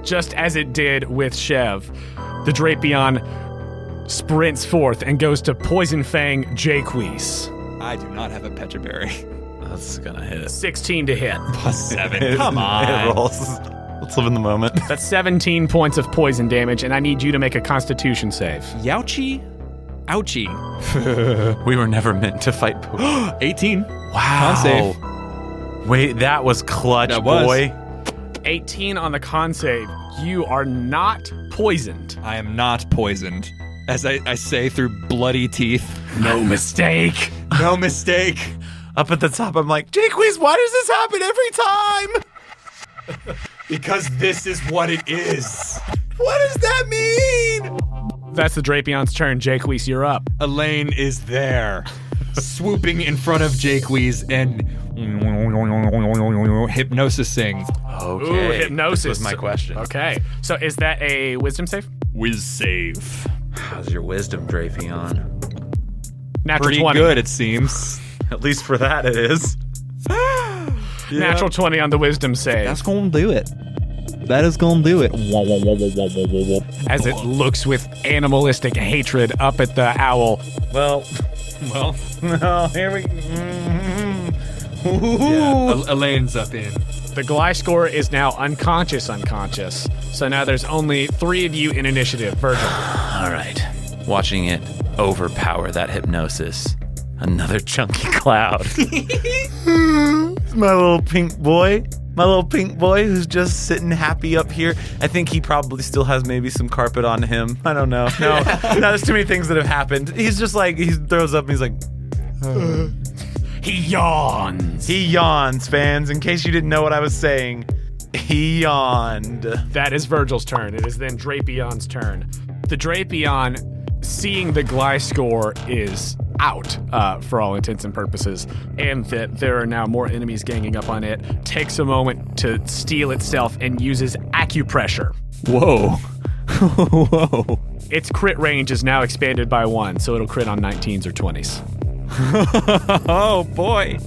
Just as it did with Chev, the Drapion sprints forth and goes to Poison Fang Jaques. I do not have a Pecha Berry. That's gonna hit. 16 to hit. +7. Come It on. rolls. Let's live in the moment. That's 17 points of poison damage, and I need you to make a Constitution save. Youchie? Ouchie. We were never meant to fight Pokemon. 18. Wow. Con save. Wait, that was clutch, That was. boy. 18 on the con save. You are not poisoned. I am not poisoned. As I say through bloody teeth. No mistake. No mistake. Up at the top, I'm like, Jaques, why does this happen every time? Because this is what it is. What does that mean? That's the Drapion's turn. Jaques, you're up. Elaine is there, swooping in front of Jaques and hypnosising. Okay. Ooh, hypnosis. This was my question. Okay. So is that a wisdom save? Whiz save. How's your wisdom, Drapion? Natural Pretty 20. good, it seems. At least for that, it is. Natural 20 on the wisdom save. That's gonna do it. That is gonna do it. As it looks with animalistic hatred up at the owl. Well, Well, no, here we. Elaine's up in. The Gliscor is now unconscious. So now there's only 3 of you in initiative. Virgil. All right. Watching it overpower that hypnosis. Another chunky cloud. My little pink boy. My little pink boy who's just sitting happy up here. I think he probably still has maybe some carpet on him. I don't know. No, there's too many things that have happened. He's just like, he throws up and he's like... He yawns. He yawns, fans. In case you didn't know what I was saying, he yawned. That is Virgil's turn. It is then Drapion's turn. The Drapion, seeing the Gliscor is out for all intents and purposes, and that there are now more enemies ganging up on it, takes a moment to steel itself and uses acupressure. Whoa. Whoa. Its crit range is now expanded by 1, so it'll crit on 19s or 20s. Oh boy.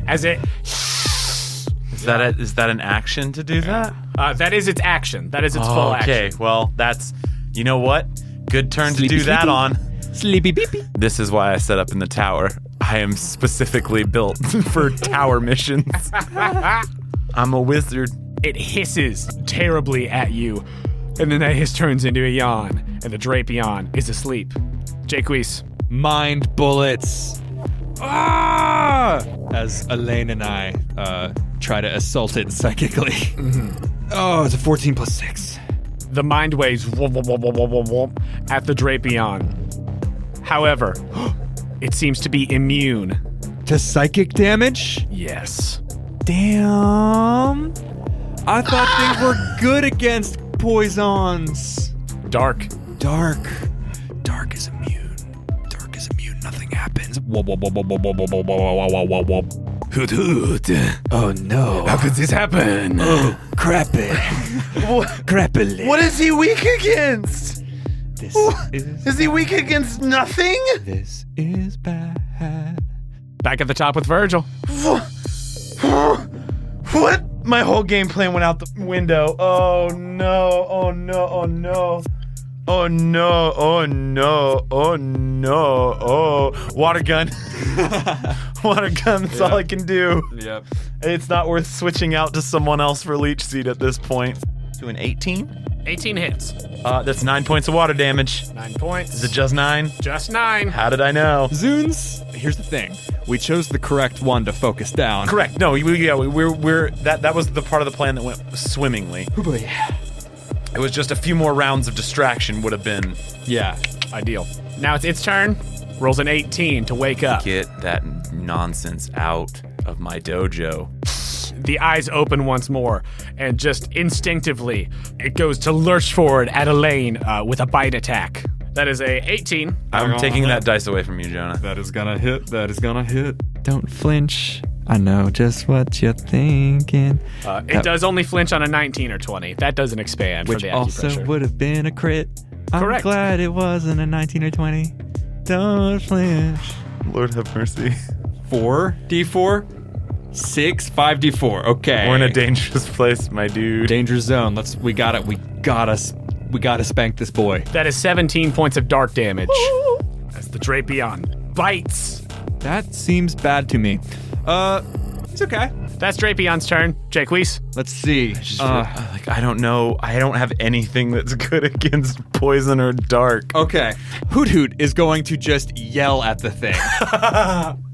As it... Is that an action to do that? That is its action. That is its full action. Okay, well, that's... You know what? Good turn to do that on. Sleepy beepy. This is why I set up in the tower. I am specifically built for tower missions. I'm a wizard. It hisses terribly at you, and then that hiss turns into a yawn, and the Drapion is asleep. Jacques. Mind bullets. Ah! As Elaine and I try to assault it psychically. Mm-hmm. Oh, it's a 14 plus 6. The mind waves at the Drapion. However, it seems to be immune to psychic damage? Yes. Damn. I thought they were good against poisons. Dark is immune. Nothing happens. Hoot hoot. Oh no. How could this happen? Oh, crap it. Crappily. What is he weak against? Is he weak against nothing? This is bad. Back at the top with Virgil. What? My whole game plan went out the window. Oh no, oh no, oh no. Oh no, oh no, oh no, oh. Water gun. Water gun, that's all I can do. Yep. It's not worth switching out to someone else for leech seed at this point. To an 18? 18 hits. That's 9 points of water damage. 9 points. Is it just 9? Just 9. How did I know? Zunes. Here's the thing. We chose the correct one to focus down. Correct. No, that was the part of the plan that went swimmingly. Oh boy. It was just a few more rounds of distraction would have been... Yeah. Ideal. Now it's its turn. Rolls an 18 to wake up. Get that nonsense out of my dojo. The eyes open once more, and just instinctively, it goes to lurch forward at Elaine with a bite attack. That is a 18. I'm taking that dice away from you, Jonah. That is gonna hit. Don't flinch. I know just what you're thinking. It does only flinch on a 19 or 20. That doesn't expand which for the also acupressure. would have been a crit. Correct. I'm glad it wasn't a 19 or 20. Don't flinch. Lord have mercy. 4d4, 5d4. Okay. We're in a dangerous place, my dude. Danger zone. We gotta spank this boy. That is 17 points of dark damage. As the Drapion bites. That seems bad to me. It's okay. That's Drapion's turn. Jacques. Let's see. I don't know. I don't have anything that's good against poison or dark. Okay. Hoot Hoot is going to just yell at the thing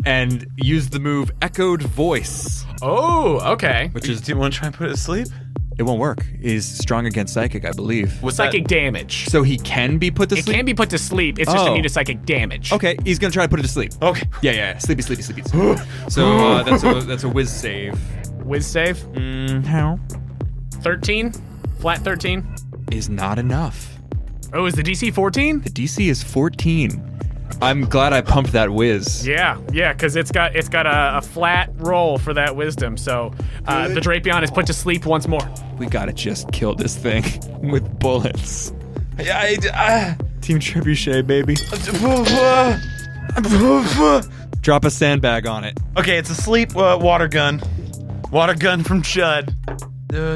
and use the move Echoed Voice. Oh, okay. Do you want to try and put it to sleep? It won't work. He's strong against psychic, I believe. With psychic damage. So he can be put to sleep? It can be put to sleep. It's just immune to psychic damage. Okay, he's going to try to put it to sleep. Okay. Yeah. Sleepy. So that's a whiz save. Whiz save? How? 13? Flat 13? Is not enough. Oh, is the DC 14? The DC is 14. I'm glad I pumped that whiz. Yeah, because it's got a flat roll for that wisdom. So the Drapion is put to sleep once more. We gotta just kill this thing with bullets. Team Trebuchet, baby. Drop a sandbag on it. Okay, it's a sleep water gun. Water gun from Chud.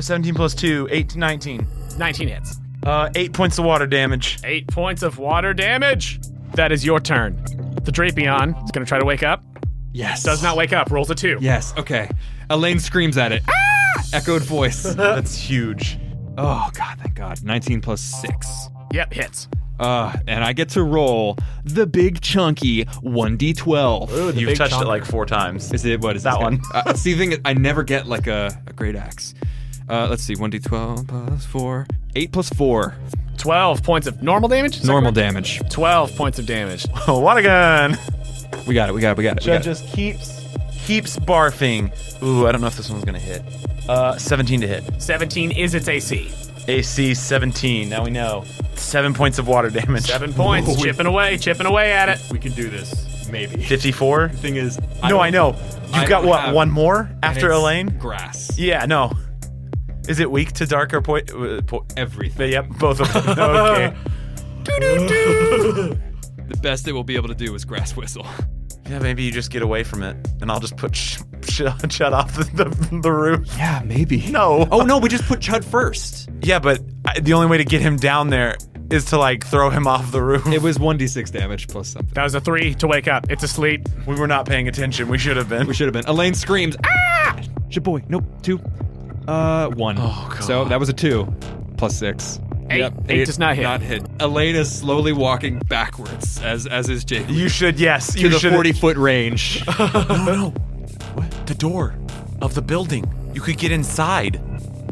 17 plus 2, 18, 19. 19 hits. 8 points of water damage. 8 points of water damage. That is your turn. The Drapion is going to try to wake up. Yes. Does not wake up. Rolls a 2. Yes. Okay. Elaine screams at it. Ah! Echoed voice. That's huge. Oh God! Thank God. 19 plus 6. Yep, hits. And I get to roll the big chunky 1d12. Ooh, the You've big touched it chonker. like 4 times. Is it what is That this one. See, the thing is, I never get like a great axe. Let's see, 1d12 plus 4, 8 plus 4. 12 points of normal damage? Is that Normal correct? damage. 12 points of damage. Oh, what a gun! We got it. Judd just keeps barfing. Ooh, I don't know if this one's gonna hit. 17 to hit. 17 is its AC. AC 17. Now we know. 7 points of water damage. 7 points. Whoa. Chipping away at it. We can do this. Maybe. 54. The thing is, No, I know. You've got don't what? have- One more after and it's Elaine? Grass. Yeah, no. Is it weak to dark or Everything. Yep, both of them. Okay. The best it will be able to do is grass whistle. Yeah, maybe you just get away from it, and I'll just put Chud off the roof. Yeah, maybe. No. Oh no, we just put Chud first. Yeah, but the only way to get him down there is to like throw him off the roof. It was 1d6 damage plus something. That was a 3 to wake up. It's asleep. We were not paying attention. We should have been. We should have been. Elaine screams, ah! Shaboy. Nope. 2. 1. Oh, God. So that was a 2 plus 6. 8. 8 does not hit. Not hit. Elaine is slowly walking backwards, as is Jake. You should, yes. To You the should. 40-foot range. No. What? The door of the building. You could get inside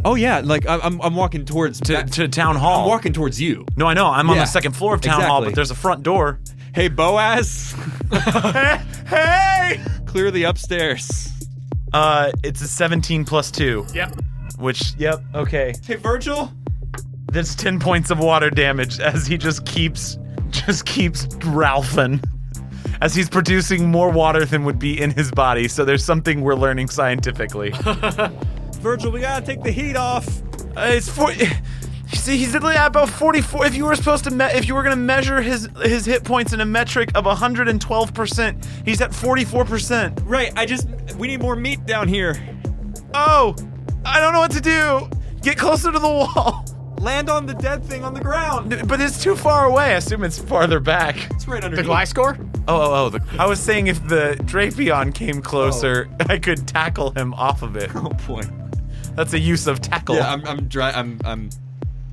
Oh yeah, like I'm walking towards to town hall. I'm walking towards you. No, I know. I'm on Yeah, the second floor of town hall, exactly. but there's a front door. Hey Boaz, Hey! clear the upstairs. It's a 17 plus 2. Yep. Which, yep, okay. Hey Virgil. That's 10 points of water damage as he just keeps Ralphing. As he's producing more water than would be in his body. So there's something we're learning scientifically. Virgil, we gotta take the heat off. It's 40. You see, he's at about 44. If you were supposed to, if you were gonna measure his hit points in a metric of 112%, he's at 44%. Right, we need more meat down here. Oh, I don't know what to do. Get closer to the wall. Land on the dead thing on the ground. But it's too far away. I assume it's farther back. It's right The underneath. Gliscor? I was saying if the Drapion came closer, I could tackle him off of it. Oh boy. That's a use of tackle. Yeah, I'm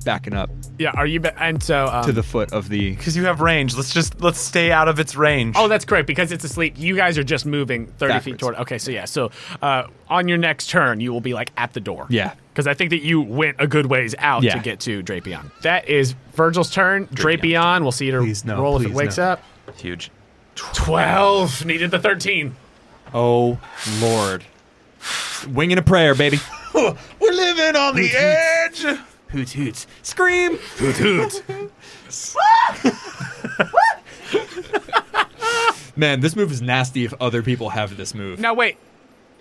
backing up Yeah, are you... And so... to the foot of the... Because you have range. Let's stay out of its range. Oh, that's correct, because it's asleep. You guys are just moving 30 feet Backwards. toward... Okay, so yeah. So on your next turn, you will be, like, at the door. Yeah. Because I think that you went a good ways out Yeah. to get to Drapion. That is Virgil's turn. Drapion, we'll see it Please no, roll if it please wakes no. up. Huge. 12. Needed the 13. Oh Lord. Winging a prayer, baby. We're living on the edge. Hoots hoots. Scream. Hoot hoot. Man, this move is nasty if other people have this move. Now, wait.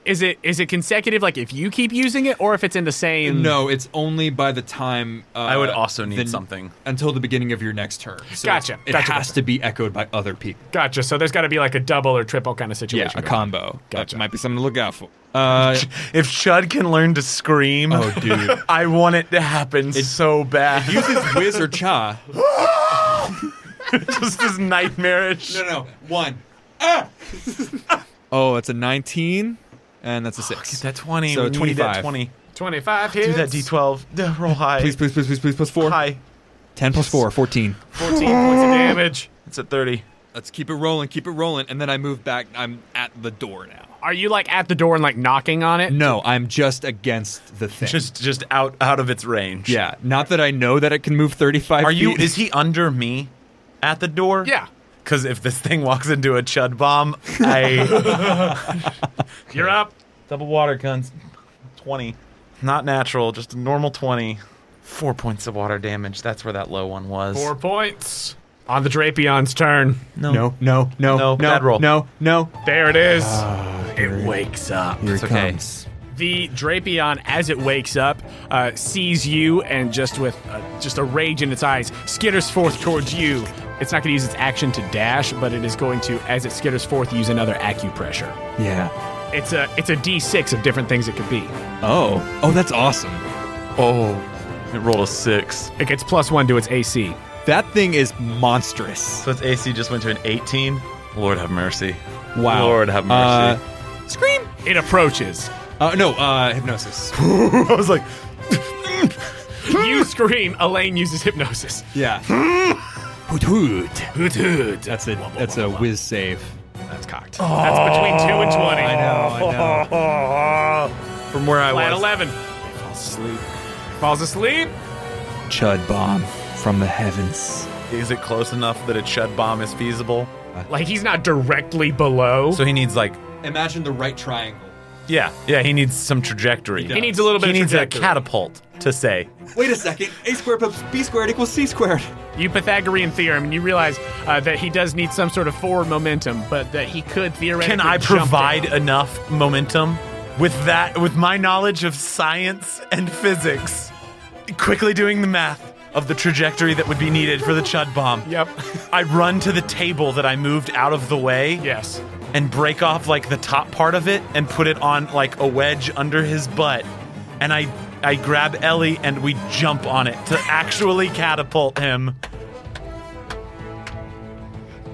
Is it consecutive, like if you keep using it, or if it's in the same... No, it's only by the time I would also need something. until the beginning of your next turn. So Gotcha, It gotcha, has to be echoed by other people. Gotcha. So there's got to be like a double or triple kind of Yeah, situation. a going combo. Gotcha. That might be something to look out for. If Chud can learn to scream, Oh, dude. I want it to happen so bad. Uses Whiz or Cha. Just as nightmarish. No. 1. Ah! Oh, it's a 19, and that's a 6. Get that 20. So we need 25. that 20. 25 hits. Do that D12. Roll high. Please, plus 4. High. 10 plus 4, 14. 14 points of damage. It's at 30. Let's keep it rolling, and then I move back. I'm at the door now. Are you like at the door and like knocking on it? No, I'm just against the thing. Just out of its range. Yeah, not that I know that it can move 35 Are you? feet. Is he under me at the door? Yeah. Because if this thing walks into a Chud bomb, You're up. double water guns. 20. Not natural, just a normal 20. 4 points of water damage. That's where that low one was. 4 points. On the Drapion's turn. No, bad roll. No. There it is. It wakes up. Here It's it okay. comes. The Drapion, as it wakes up, sees you and just with just a rage in its eyes, skitters forth towards you. It's not going to use its action to dash, but it is going to, as it skitters forth, use another acupressure. Yeah. It's a D6 of different things it could be. Oh, that's awesome. Oh, it rolled a 6. It gets +1 to its AC. That thing is monstrous. So its AC just went to an 18. Lord have mercy. Wow. Lord have mercy. Scream. It approaches. No, hypnosis. I was like, You scream. Elaine uses hypnosis. Yeah. Hoot hoot. Hoot hoot. That's a whiz save. That's cocked. That's between 2 and 20. I know. from where I Flat was. 11. Falls asleep. Falls asleep. Chud bomb from the heavens. Is it close enough that a chud bomb is feasible? Like he's not directly below. So he needs like, Imagine the right triangle. yeah, he needs some trajectory. He needs a little bit He of needs a trajectory. catapult to say. Wait a second. A squared plus B squared equals C squared. You Pythagorean theorem, and you realize that he does need some sort of forward momentum, but that he could theoretically Can I jump provide down. enough momentum with my knowledge of science and physics? Quickly doing the math of the trajectory that would be needed for the chud bomb. Yep. I run to the table that I moved out of the way. Yes. And break off like the top part of it and put it on like a wedge under his butt. And I grab Ellie and we jump on it to actually catapult him.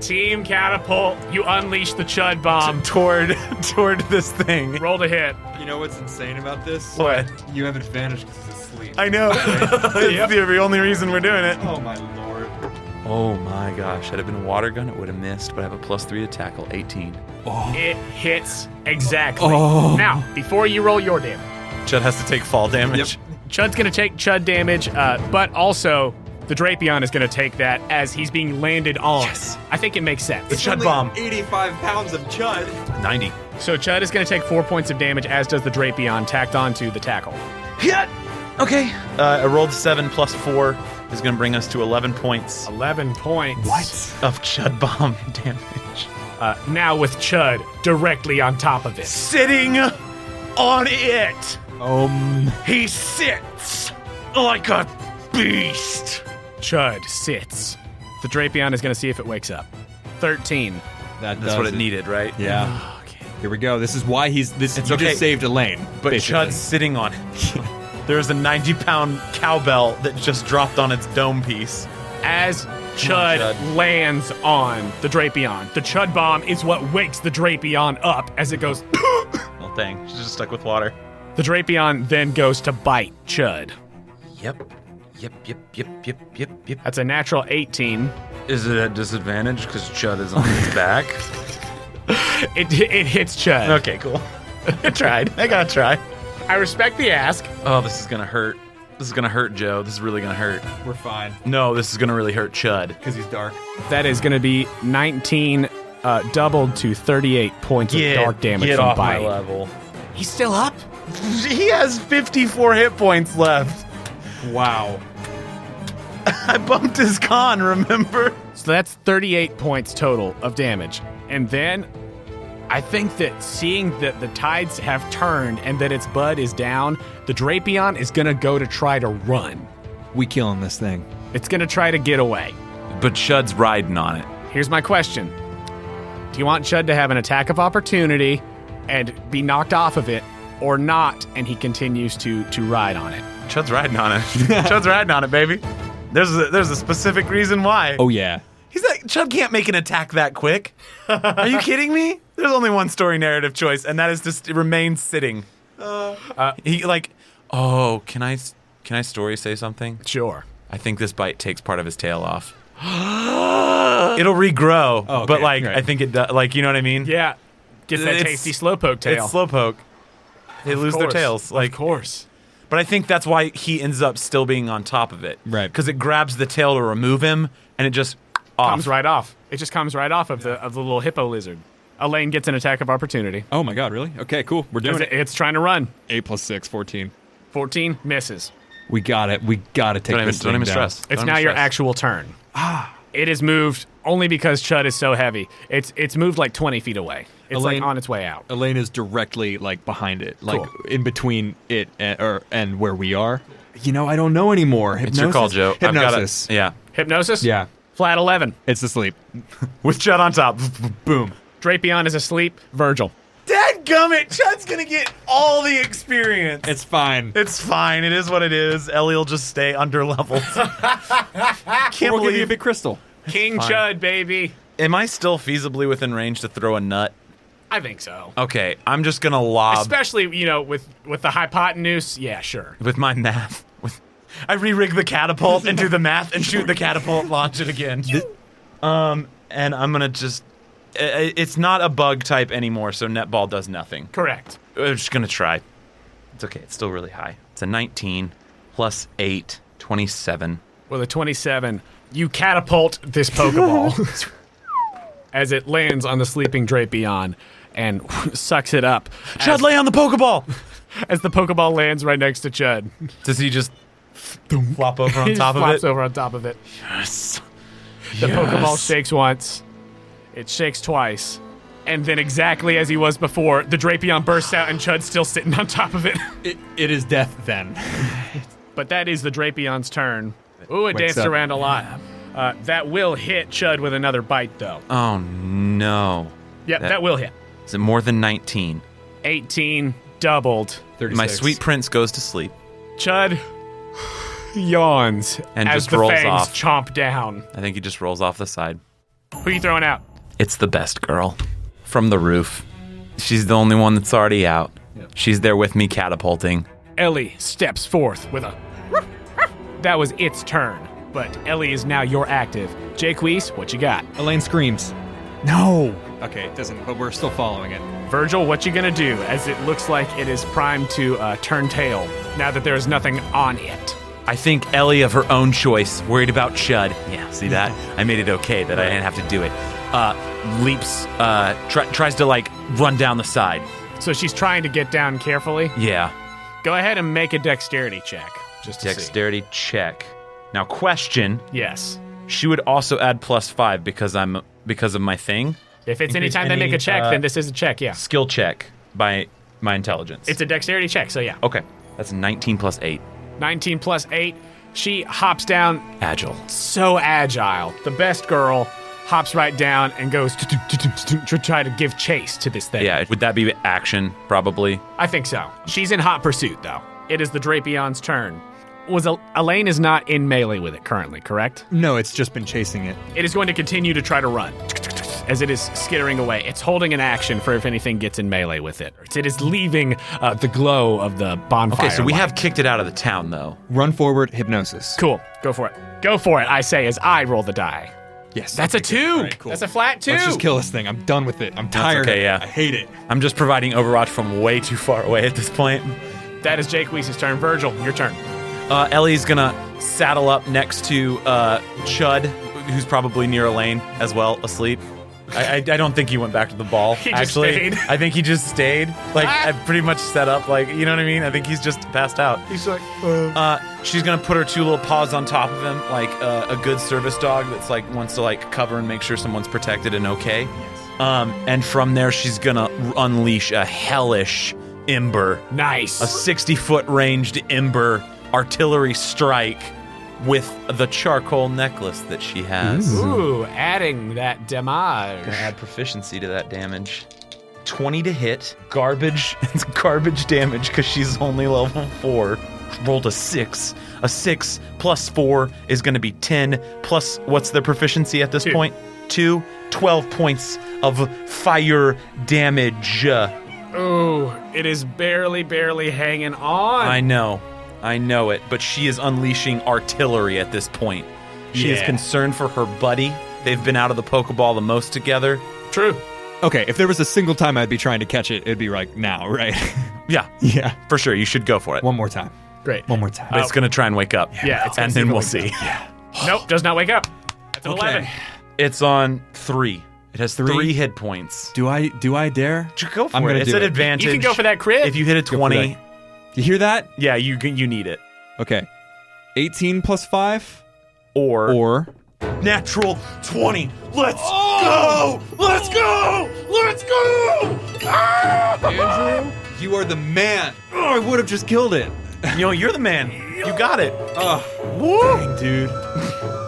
Team Catapult, you unleash the chud bomb. Toward this thing. Roll to hit. You know what's insane about this? What? You have an advantage because he's asleep. I know. It's the only reason we're doing it. Oh my lord. Oh my gosh. Had it been a water gun, it would have missed, but I have a +3 to tackle, 18. It hits exactly. Oh. Now, before you roll your damage, Chud has to take fall damage. Yep. Chud's going to take chud damage, but also the Drapion is going to take that as he's being landed on. Yes. I think it makes sense. The chud bomb. 85 pounds of chud. 90. So Chud is going to take 4 points of damage, as does the Drapion, tacked onto the tackle. Hit! Okay. I rolled 7 plus 4 is going to bring us to 11 points 11 points. of chud bomb damage. Now with Chud directly on top of it. Sitting on it. He sits like a beast. Chud sits. The Drapion is going to see if it wakes up. 13. That's what it needed, right? Yeah. Okay. Here we go. This is why he's this. It's you okay. just saved Elaine. But basically. Chud's sitting on it. There's a 90-pound cowbell that just dropped on its dome piece. As Chud Chud. lands on the Drapion, the Chud bomb is what wakes the Drapion up as it goes. Oh, dang. She's just stuck with water. The Drapion then goes to bite Chud. Yep. That's a natural 18. Is it at disadvantage because Chud is on its back? It hits Chud. Okay, cool. I tried. I gotta try. I respect the ask. Oh, this is gonna hurt. This is gonna hurt, Joe. This is really gonna hurt. We're fine No, this is gonna really hurt Chud. because he's dark. That is going to be 19 doubled to 38 points of dark damage get from off bite. my level. He's still up? He has 54 hit points left. Wow. I bumped his con, remember? So that's 38 points total of damage. And then I think that seeing that the tides have turned and that its bud is down, the Drapion is going to go to try to run. We killing this thing. It's going to try to get away. But Chud's riding on it. Here's my question. Do you want Chud to have an attack of opportunity and be knocked off of it, or not, and he continues to ride on it? Chud's riding on it. Chud's riding on it, baby. There's a specific reason why. Oh yeah. He's like, Chud can't make an attack that quick. Are you kidding me? There's only one story narrative choice, and that is to remain sitting. He like, oh, can I story say something? Sure. I think this bite takes part of his tail off. It'll regrow, Oh, okay, but like right. I think it does. Like, you know what I mean? Yeah. Gets that It's- tasty slowpoke tail. It's slowpoke. They lose their course. tails. Like, Of course. but I think that's why he ends up still being on top of it. Right. Because it grabs the tail to remove him, and it just off. Comes right off. It just comes right off of the little hippo lizard. Elaine gets an attack of opportunity. Oh my god, really? Okay, cool. We're doing it. It's trying to run. 8 plus 6, 14. 14 misses. We got it. We got to take this Don't thing even down. stress. It's Don't now even your stress. actual turn. It is moved only because Chud is so heavy. It's moved like 20 feet away. It's Elaine- like on its way out. Elaine is directly like behind it, like Cool. in between it and where we are. You know, I don't know anymore. It's your call, Joe. Hypnosis. Yeah. Hypnosis? Yeah. Flat 11. It's asleep. With Chud on top. Boom. Drapion is asleep. Virgil. Dadgummit! Chud's gonna get all the experience. It's fine. It's fine. It is what it is. Ellie'll just stay under leveled. Can't We'll give you a believe big crystal. King fine. Chud, baby. Am I still feasibly within range to throw a nut? I think so. Okay, I'm just gonna lob. Especially, with the hypotenuse. Yeah, sure. With my math. I re-rig the catapult and do the math and shoot the catapult, launch it again. And I'm gonna just... It's not a bug type anymore, so netball does nothing. Correct. I'm just gonna try. It's okay, it's still really high. It's a 19 plus 8, 27. With a 27, you catapult this Pokeball as it lands on the sleeping Drapion and sucks it up. Chud, lay on the Pokeball! As the Pokeball lands right next to Chud. Does he just flop over on He top just of flops it? over on top of it. Yes. The Pokeball shakes once. It shakes twice. And then exactly as he was before, the Drapion bursts out and Chud's still sitting on top of it. It is death then. But that is the Drapion's turn. Ooh, it Wakes danced up. around a lot. That will hit Chud with another bite, though. Oh, no. Yep, that will hit. Is it more than 19? 18 doubled. 36. My sweet prince goes to sleep. Chud yawns And as just the rolls fangs off. chomp down. I think he just rolls off the side. Who are you throwing out? It's the best girl. From the roof. She's the only one that's already out. Yep. She's there with me catapulting. Ellie steps forth with a... That was its turn, but Ellie is now your active. Jake Weiss, what you got? Elaine screams. No. Okay, it doesn't, but we're still following it. Virgil, what you gonna do as it looks like it is primed to turn tail now that there is nothing on it? I think Ellie, of her own choice, worried about Chud. Yeah, see that? I made it okay that I didn't have to do it. Leaps, tries to, run down the side. So she's trying to get down carefully. Yeah. Go ahead and make a dexterity check. Just to Dexterity check. Now, question. see. Yes. She would also add +5 because of my thing. If it's Increase anytime they make any, a check, then this is a check, yeah. Skill check by my intelligence. It's a dexterity check, so yeah. Okay. That's 19 plus 8. 19 plus 8. She hops down, Agile. so agile. The best girl hops right down and goes to try to give chase to this thing. Yeah, would that be action, probably? I think so. She's in hot pursuit, though. It is the Drapion's turn. Elaine is not in melee with it currently, correct? No, it's just been chasing it. It is going to continue to try to run as it is skittering away. It's holding an action for if anything gets in melee with it. It is leaving the glow of the bonfire. Okay, so we light. have kicked it out of the town, though. Run forward, hypnosis. Cool. Go for it. Go for it, I say, as I roll the die. Yes. That's a 2. All right, cool. That's a flat 2. Let's just kill this thing. I'm done with it. I'm tired. okay, of it. yeah. I hate it. I'm just providing Overwatch from way too far away at this point. That is Jake Weiss's turn. Virgil, your turn. Ellie's gonna saddle up next to Chud, who's probably near Elaine as well, asleep. I don't think he went back to the ball. He just actually, stayed. I think he just stayed. I've pretty much set up. You know what I mean? I think he's just passed out. He's like, She's gonna put her 2 little paws on top of him, like a good service dog that's wants to cover and make sure someone's protected and okay. Yes. And from there, she's gonna unleash a hellish ember, nice. a 60-foot ranged ember artillery strike with the charcoal necklace that she has. Ooh, adding that damage. Gonna add proficiency to that damage. 20 to hit. Garbage. It's garbage damage because she's only level 4. Rolled a 6. A 6 plus 4 is going to be 10. Plus, what's the proficiency at this 2. point? 2. 12 points of fire damage. Ooh, it is barely hanging on. I know it, but she is unleashing artillery at this point. She is Yeah. concerned for her buddy. They've been out of the Pokeball the most together. True. Okay, if there was a single time I'd be trying to catch it, it'd be now, right? Yeah, Yeah. for sure. You should go for it. One more time. Great. One more time. But it's going to try and wake up. Yeah, it's gonna and see then if it we'll wakes see. Nope, does not wake up. That's an Okay. 11. It's on 3. It has 3? 3 hit points. Do I dare? Go for I'm it. gonna It's do an it. advantage. You can go for that crit. If you hit a Go for 20, that. You hear that? yeah, you need it. Okay. 18 plus 5 Or natural 20. Let's go! Let's go! Let's go! Ah! Andrew, you are the man. Oh, I would have just killed it. You're the man. You got it. Dang, dude.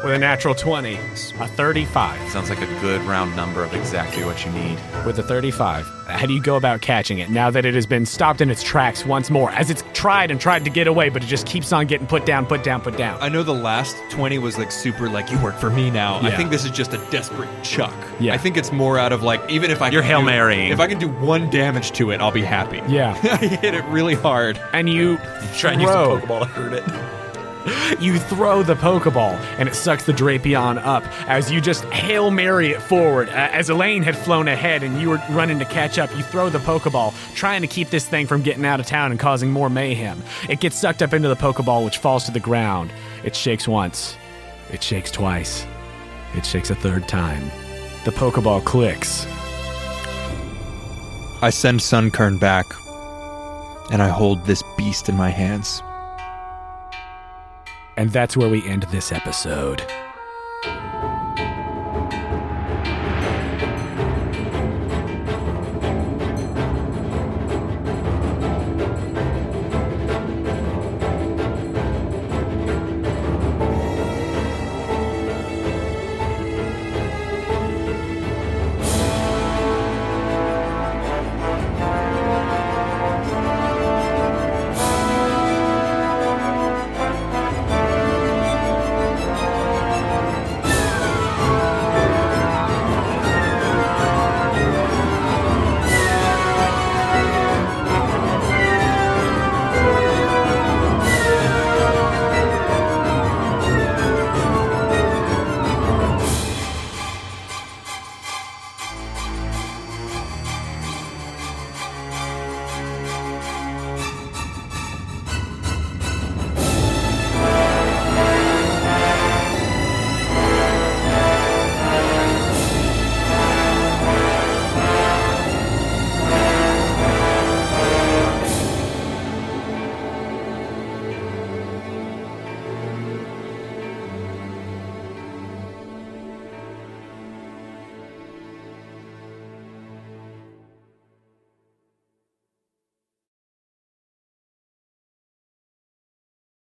With a natural 20. A 35. Sounds like a good round number of exactly what you need. With a 35. How do you go about catching it now that it has been stopped in its tracks once more? As it's tried to get away, but it just keeps on getting put down. I know the last 20 was like super like, you work for me now. Yeah. I think this is just a desperate chuck. Yeah. I think it's more out of like, even if I You're can Hail Marrying. If I can do 1 damage to it, I'll be happy. Yeah. I hit it really hard. And you Try and use the throw. Pokeball to hurt it. You throw the Pokeball, and it sucks the Drapion up as you just Hail Mary it forward. As Elaine had flown ahead and you were running to catch up, you throw the Pokeball, trying to keep this thing from getting out of town and causing more mayhem. It gets sucked up into the Pokeball, which falls to the ground. It shakes once. It shakes twice. It shakes a third time. The Pokeball clicks. I send Sunkern back, and I hold this beast in my hands. And that's where we end this episode.